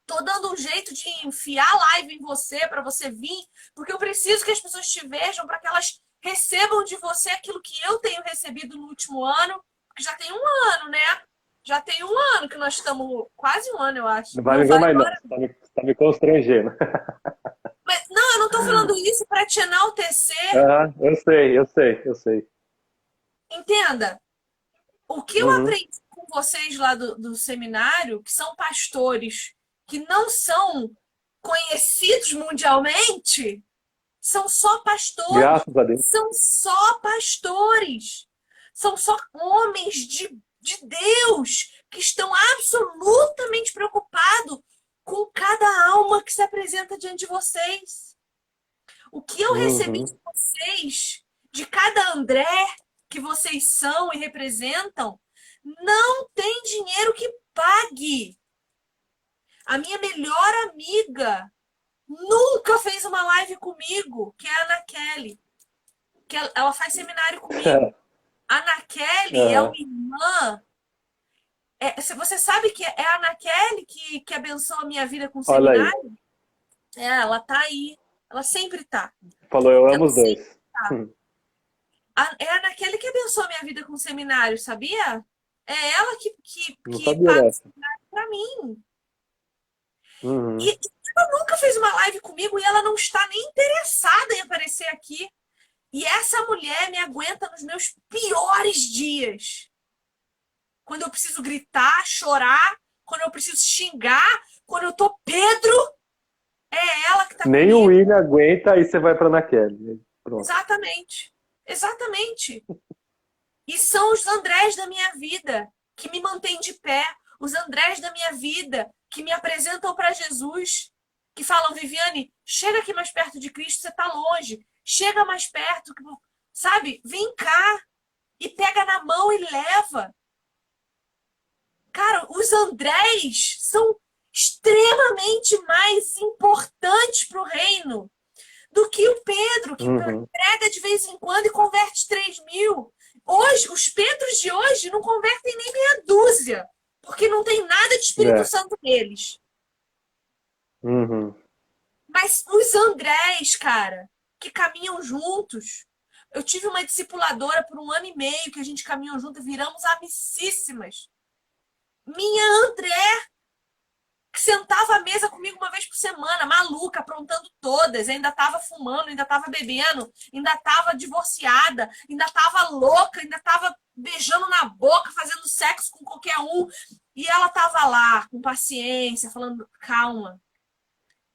tô dando um jeito de enfiar a live em você para você vir, porque eu preciso que as pessoas te vejam para que elas recebam de você aquilo que eu tenho recebido no último ano, porque já tem um ano, né? Já tem um ano que nós estamos, quase um ano, eu acho. Não vai Não me ver vai mais não, embora. você tá me constrangendo. Mas, não, eu não estou falando isso para te enaltecer. Eu sei, eu sei, eu sei. Entenda, o que eu Uhum. aprendi com vocês lá do seminário, que são pastores que não são conhecidos mundialmente, são só pastores. Graças a Deus. São só pastores. São só homens de Deus que estão absolutamente preocupados com cada alma que se apresenta diante de vocês. O que eu recebi Uhum. de vocês, de cada André que vocês são e representam, não tem dinheiro que pague. A minha melhor amiga nunca fez uma live comigo, que é a Ana Kelly. Que ela faz seminário comigo. A Ana Kelly é uma Uhum. irmã. Você sabe que é a Ana Kelly que abençoa a minha vida com o Olha aí, seminário? Ela tá aí. Ela sempre tá. falou, eu amo Ela os sempre dois. tá. É a Ana Kelly que abençoa a minha vida com o seminário, sabia? É ela Não que sabia paga o dessa. seminário pra mim. E Uhum. ela nunca fez uma live comigo e ela não está nem interessada em aparecer aqui. E essa mulher me aguenta nos meus piores dias. Quando eu preciso gritar, chorar, quando eu preciso xingar, quando eu tô Pedro, é ela que tá Nem o comigo. William aguenta, aí você vai pra Ana Kelly, né? Pronto. Exatamente. Exatamente. E são os Andrés da minha vida que me mantêm de pé, os Andrés da minha vida que me apresentam para Jesus, que falam, Viviane, chega aqui mais perto de Cristo, você está longe, chega mais perto, sabe? Vem cá e pega na mão e leva. Cara, os Andrés são extremamente mais importantes para o reino do que o Pedro, que Uhum. prega de vez em quando e converte 3.000. Hoje, os Pedros de hoje não convertem nem meia dúzia, porque não tem nada de Espírito É. Santo neles. Uhum. Mas os Andrés, cara, que caminham juntos. Eu tive uma discipuladora por 1 ano e meio que a gente caminhou junto, viramos amicíssimas. Minha André, que sentava à mesa comigo uma vez por semana, maluca, aprontando todas, ainda estava fumando, ainda estava bebendo, ainda estava divorciada, ainda estava louca, ainda estava beijando na boca, fazendo sexo com qualquer um. E ela estava lá, com paciência, falando: calma,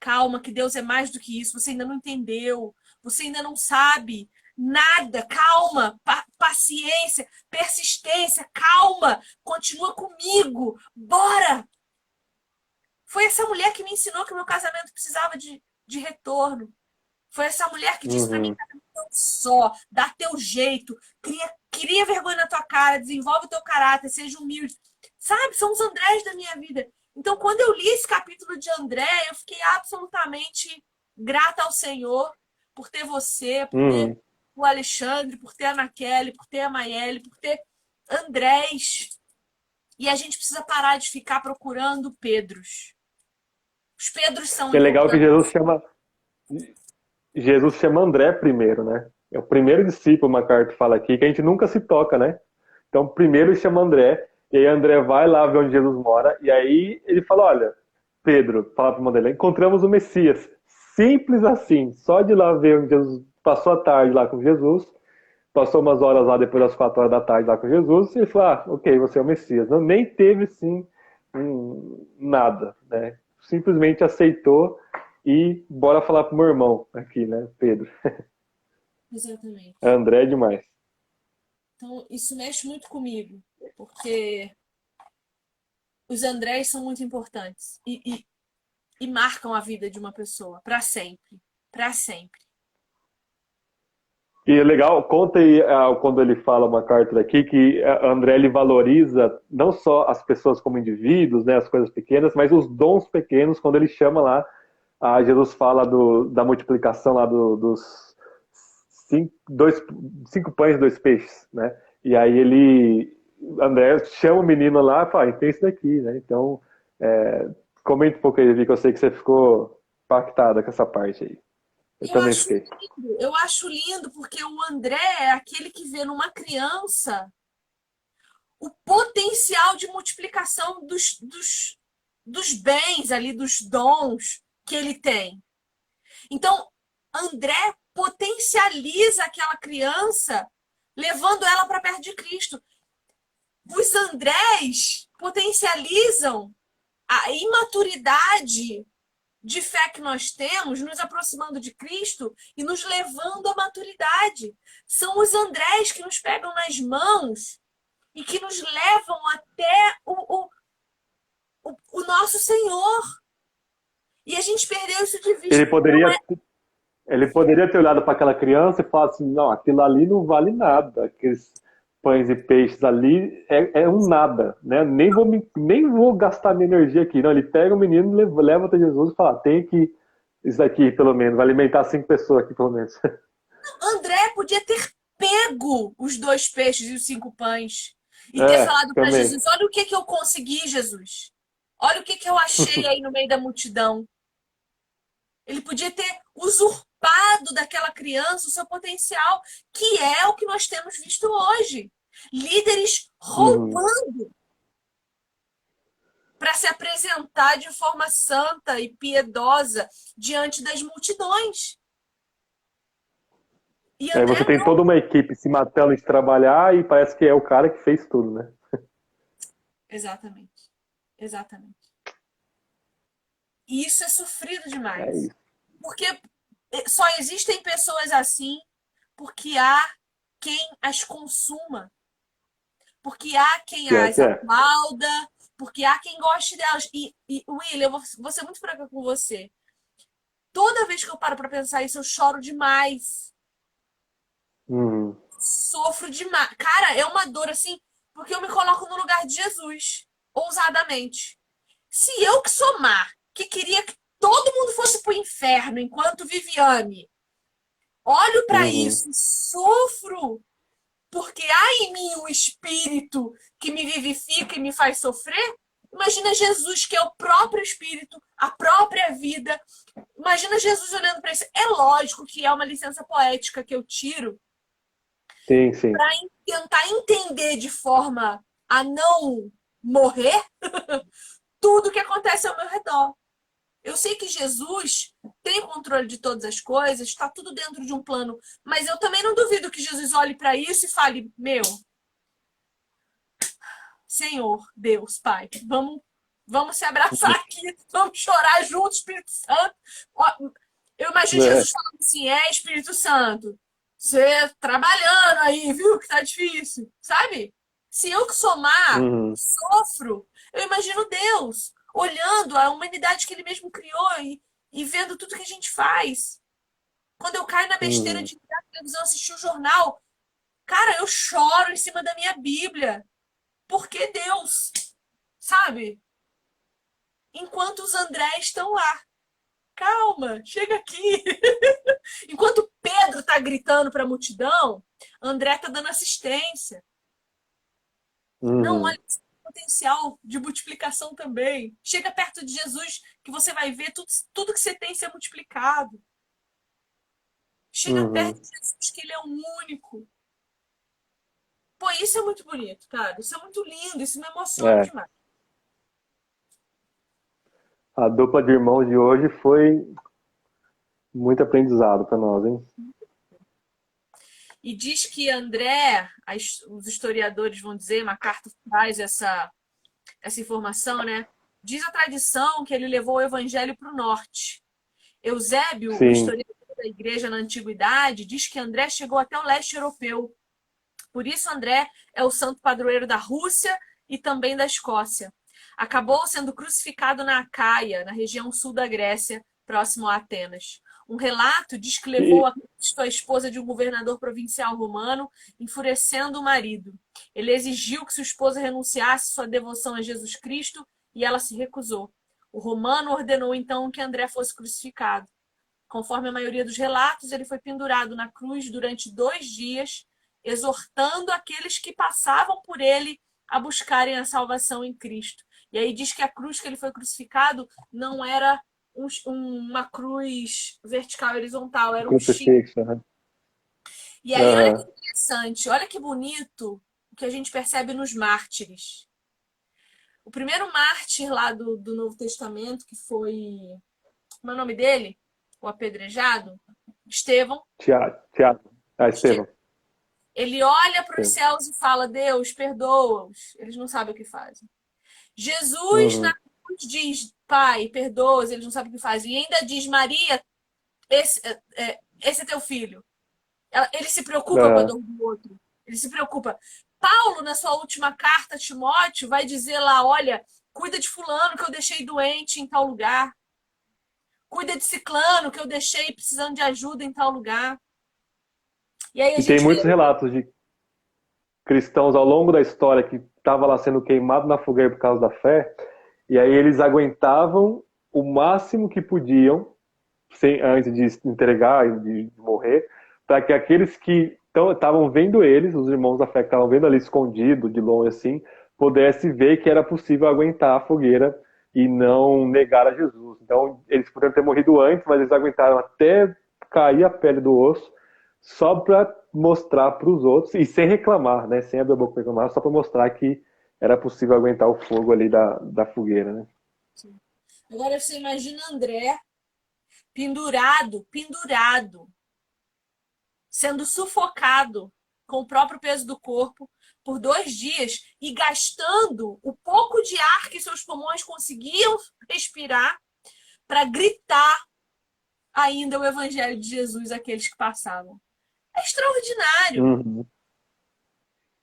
calma, que Deus é mais do que isso, você ainda não entendeu, você ainda não sabe nada, calma, paciência, persistência, calma, continua comigo, bora! Foi essa mulher que me ensinou que o meu casamento precisava de retorno. Foi essa mulher que disse pra mim: Uhum. casamento só, dá teu jeito, cria vergonha na tua cara, desenvolve o teu caráter, seja humilde. Sabe? São os Andrés da minha vida. Então, quando eu li esse capítulo de André, eu fiquei absolutamente grata ao Senhor por ter você, por ter Uhum. o Alexandre, por ter a Ana Kelly, por ter a Maiele, por ter Andrés. E a gente precisa parar de ficar procurando Pedros. Os Pedros são E é legal que importantes. Jesus chama André primeiro, né? É o primeiro discípulo, MacArthur fala aqui, que a gente nunca se toca, né? Então, primeiro chama André, e aí André vai lá ver onde Jesus mora, e aí ele fala: olha, Pedro, fala para o Mandela, encontramos o Messias. Simples assim, só de ir lá ver onde Jesus passou a tarde lá com Jesus, passou umas horas lá depois das 4 horas da tarde lá com Jesus, e ele falou: ah, ok, você é o Messias. Não, nem teve, sim, nada, né? Simplesmente aceitou e bora falar pro meu irmão aqui, né, Pedro. Exatamente. André é demais. Então, isso mexe muito comigo, porque os Andrés são muito importantes e marcam a vida de uma pessoa para sempre. Para sempre. E é legal, conta aí quando ele fala uma carta aqui que André ele valoriza não só as pessoas como indivíduos, né, as coisas pequenas, mas os dons pequenos, quando ele chama lá, Jesus fala da multiplicação lá dos cinco pães e 2 peixes, né? E aí André chama o menino lá e fala: tem isso daqui, né? Então, comenta um pouco aí, Vi, que eu sei que você ficou impactada com essa parte aí. Eu Eu também acho fiquei. lindo, eu acho lindo porque o André é aquele que vê numa criança o potencial de multiplicação dos bens ali, dos dons que ele tem. Então, André potencializa aquela criança, levando ela para perto de Cristo. Os Andrés potencializam a imaturidade de fé que nós temos, nos aproximando de Cristo e nos levando à maturidade. São os Andrés que nos pegam nas mãos e que nos levam até o nosso Senhor. E a gente perdeu isso de Ele vista. Não poderia é Ele poderia ter olhado para aquela criança e falado assim: não, aquilo ali não vale nada. Aqueles pães e peixes ali é um nada, né? Nem vou gastar minha energia aqui. Não, ele pega o menino, leva até Jesus e fala: tem aqui isso aqui, pelo menos, vai alimentar 5 pessoas aqui, pelo menos. André podia ter pego os 2 peixes e os 5 pães e ter É, falado para também. Jesus: olha o que eu consegui, Jesus. Olha o que eu achei aí no meio da multidão. Ele podia ter usurpado daquela criança o seu potencial, que é o que nós temos visto hoje. Líderes Uhum. roubando para se apresentar de forma santa e piedosa diante das multidões. E Aí André você tem não. toda uma equipe se matando de trabalhar e parece que é o cara que fez tudo, né? Exatamente. Exatamente. E isso é sofrido É demais. isso. Porque só existem pessoas assim porque há quem as consuma, porque há quem Pior as que é. aplauda, porque há quem goste delas. E William, vou ser muito franca com você. Toda vez que eu paro pra pensar isso, eu choro demais. Uhum. Sofro demais. Cara, é uma dor assim, porque eu me coloco no lugar de Jesus, ousadamente. Se eu que sou má, que queria que todo mundo fosse pro inferno enquanto Viviane, olho pra Uhum. isso, sofro, porque há em mim um espírito que me vivifica e me faz sofrer. Imagina Jesus, que é o próprio espírito, a própria vida. Imagina Jesus olhando para isso. É lógico que é uma licença poética que eu tiro Sim, sim. para tentar entender de forma a não morrer tudo que acontece ao meu redor. Eu sei que Jesus tem controle de todas as coisas, está tudo dentro de um plano, mas eu também não duvido que Jesus olhe para isso e fale: Meu, Senhor, Deus, Pai, vamos se abraçar aqui, vamos chorar juntos, Espírito Santo. Eu imagino É. Jesus falando assim: Espírito Santo, você trabalhando aí, viu que tá difícil, sabe? Se eu que sou má, Uhum. sofro, eu imagino Deus olhando a humanidade que ele mesmo criou e vendo tudo que a gente faz. Quando eu caio na besteira Uhum. de ligar a televisão, assistir o jornal, cara, eu choro em cima da minha Bíblia. Por que Deus? Sabe? Enquanto os André estão lá. Calma, chega aqui. Enquanto Pedro tá gritando para a multidão, André tá dando assistência. Não, olha Uhum. esse potencial de multiplicação também. Chega perto de Jesus que você vai ver tudo que você tem ser multiplicado. Chega perto Uhum. de Jesus que ele é o único. Pô, isso é muito bonito, cara. Isso é muito lindo, isso me emociona É. demais. A dupla de irmãos de hoje foi muito aprendizado para nós, hein? E diz que André, os historiadores vão dizer, MacArthur traz essa informação, né? Diz a tradição que ele levou o evangelho para o norte. Eusébio, o Sim. historiador da igreja na antiguidade, diz que André chegou até o leste europeu. Por isso, André é o santo padroeiro da Rússia e também da Escócia. Acabou sendo crucificado na Acaia, na região sul da Grécia, próximo a Atenas. Um relato diz que levou E, a Cristo a esposa de um governador provincial romano, enfurecendo o marido. Ele exigiu que sua esposa renunciasse sua devoção a Jesus Cristo e ela se recusou. O romano ordenou então que André fosse crucificado. Conforme a maioria dos relatos, ele foi pendurado na cruz durante 2 dias, exortando aqueles que passavam por ele a buscarem a salvação em Cristo. E aí diz que a cruz que ele foi crucificado não era uma cruz vertical, horizontal, era um X. crucifixo, né? E aí, olha que Aham. interessante, olha que bonito o que a gente percebe nos mártires. O primeiro mártir lá do Novo Testamento, que foi. Como é o nome dele? O apedrejado? Estevão. Teatro. Ah, Estevão. Ele olha para os Sim. céus e fala: Deus, perdoa-os. Eles não sabem o que fazem. Jesus na Uhum. cruz diz: Pai, perdoa-os. Eles não sabem o que fazem. E ainda diz: Maria, esse é teu filho. Ele se preocupa com a Aham. dor do outro. Ele se preocupa. Paulo, na sua última carta a Timóteo, vai dizer lá: Olha, cuida de Fulano que eu deixei doente em tal lugar. Cuida de Ciclano que eu deixei precisando de ajuda em tal lugar. E aí a E tem gente vê. muitos relatos de cristãos ao longo da história que estava lá sendo queimado na fogueira por causa da fé, e aí eles aguentavam o máximo que podiam antes de entregar, de morrer, para que aqueles que estavam vendo eles, os irmãos da fé que estavam vendo ali escondido, de longe assim, pudesse ver que era possível aguentar a fogueira e não negar a Jesus. Então, eles poderiam ter morrido antes, mas eles aguentaram até cair a pele do osso, só para mostrar para os outros, e sem reclamar, né? Sem abrir a boca para reclamar, só para mostrar que era possível aguentar o fogo ali da fogueira, né? Agora você imagina André pendurado, pendurado. sendo sufocado com o próprio peso do corpo por 2 dias e gastando o pouco de ar que seus pulmões conseguiam respirar para gritar ainda o evangelho de Jesus àqueles que passavam. É extraordinário. Uhum.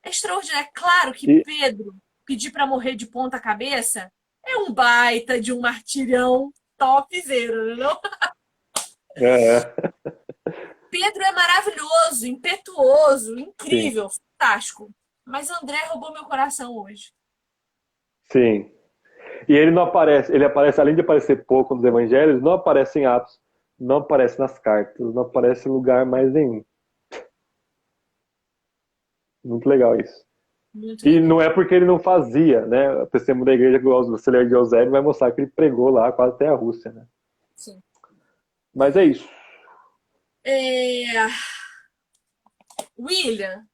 É extraordinário. É claro que E, Pedro pedir para morrer de ponta cabeça é um baita de um martirão topzera, não? é, Pedro é maravilhoso, impetuoso, sim, incrível, fantástico. Mas André roubou meu coração hoje. sim. E ele não aparece, ele aparece, além de aparecer pouco nos evangelhos, não aparece em Atos, não aparece nas cartas, não aparece em lugar mais nenhum. Muito legal isso. Muito E legal. não é porque ele não fazia, né? O testemunho da igreja, que você ler de Eusébio, vai mostrar que ele pregou lá quase até a Rússia, né? Sim. Mas é isso. É... William,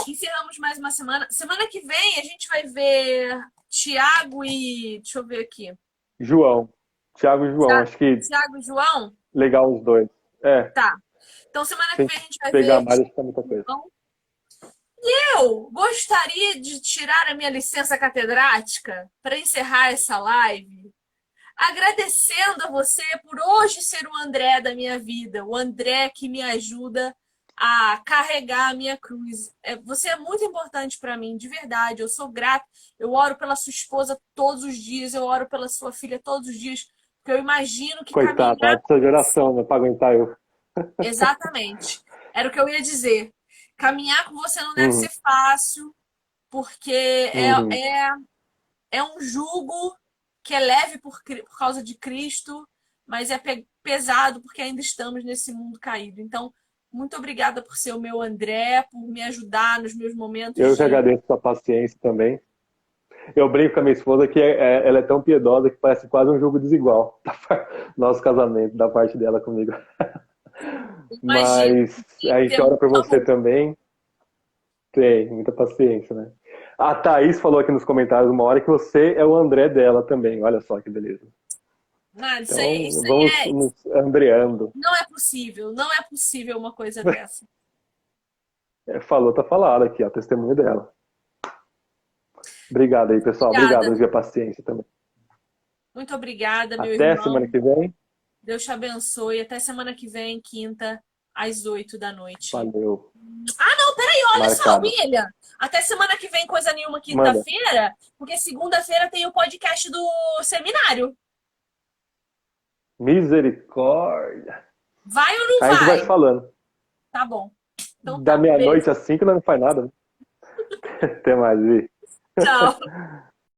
encerramos mais uma semana. Semana que vem a gente vai ver Tiago e. Deixa eu ver aqui. João. Tiago e João, acho que Tiago e João? legal os dois. É, Tá. Então semana se a que vem a gente gente vai pegar ver mais, Tiago acho que tá muita e coisa. João. Eu gostaria de tirar a minha licença catedrática para encerrar essa live, agradecendo a você por hoje ser o André da minha vida, o André que me ajuda a carregar a minha cruz. Você é muito importante para mim, de verdade. Eu sou grata. Eu oro pela sua esposa todos os dias, eu oro pela sua filha todos os dias, porque eu imagino que Coitado, tá caminhar de sua com você. geração, né? Pra aguentar eu. Exatamente. Era o que eu ia dizer. Caminhar com você não deve Uhum, ser fácil, porque uhum. é um jugo que é leve por causa de Cristo, mas é pesado porque ainda estamos nesse mundo caído. Então, muito obrigada por ser o meu André, por me ajudar nos meus momentos Eu que de. agradeço a sua paciência também. Eu brinco com a minha esposa que ela é tão piedosa que parece quase um jogo desigual. Nosso casamento, da parte dela comigo. Imagina, Mas tem a que gente ter ora muito por você amor. também. Tem, muita paciência, né? A Thaís falou aqui nos comentários uma hora que você é o André dela também. Olha só que beleza. Nada, Então, isso aí vamos nos andreando. não é possível. Não é possível uma coisa dessa. Falou, tá falado aqui, ó, testemunho dela. Obrigado aí, pessoal. Obrigado Obrigada. pela paciência também. Muito obrigada, meu Até semana irmão. que vem. Deus te abençoe. Até semana que vem, quinta, às 8 da noite. Valeu. Não, peraí, olha só, Marcado. William. Até semana que vem, coisa nenhuma, Manda. quinta-feira, porque segunda-feira tem o podcast do seminário. Misericórdia. Vai ou não A gente vai se vai? falando. Tá bom. Então Da tá, beijo. meia-noite às 5 não faz nada, né? Até mais, Vi. Tchau.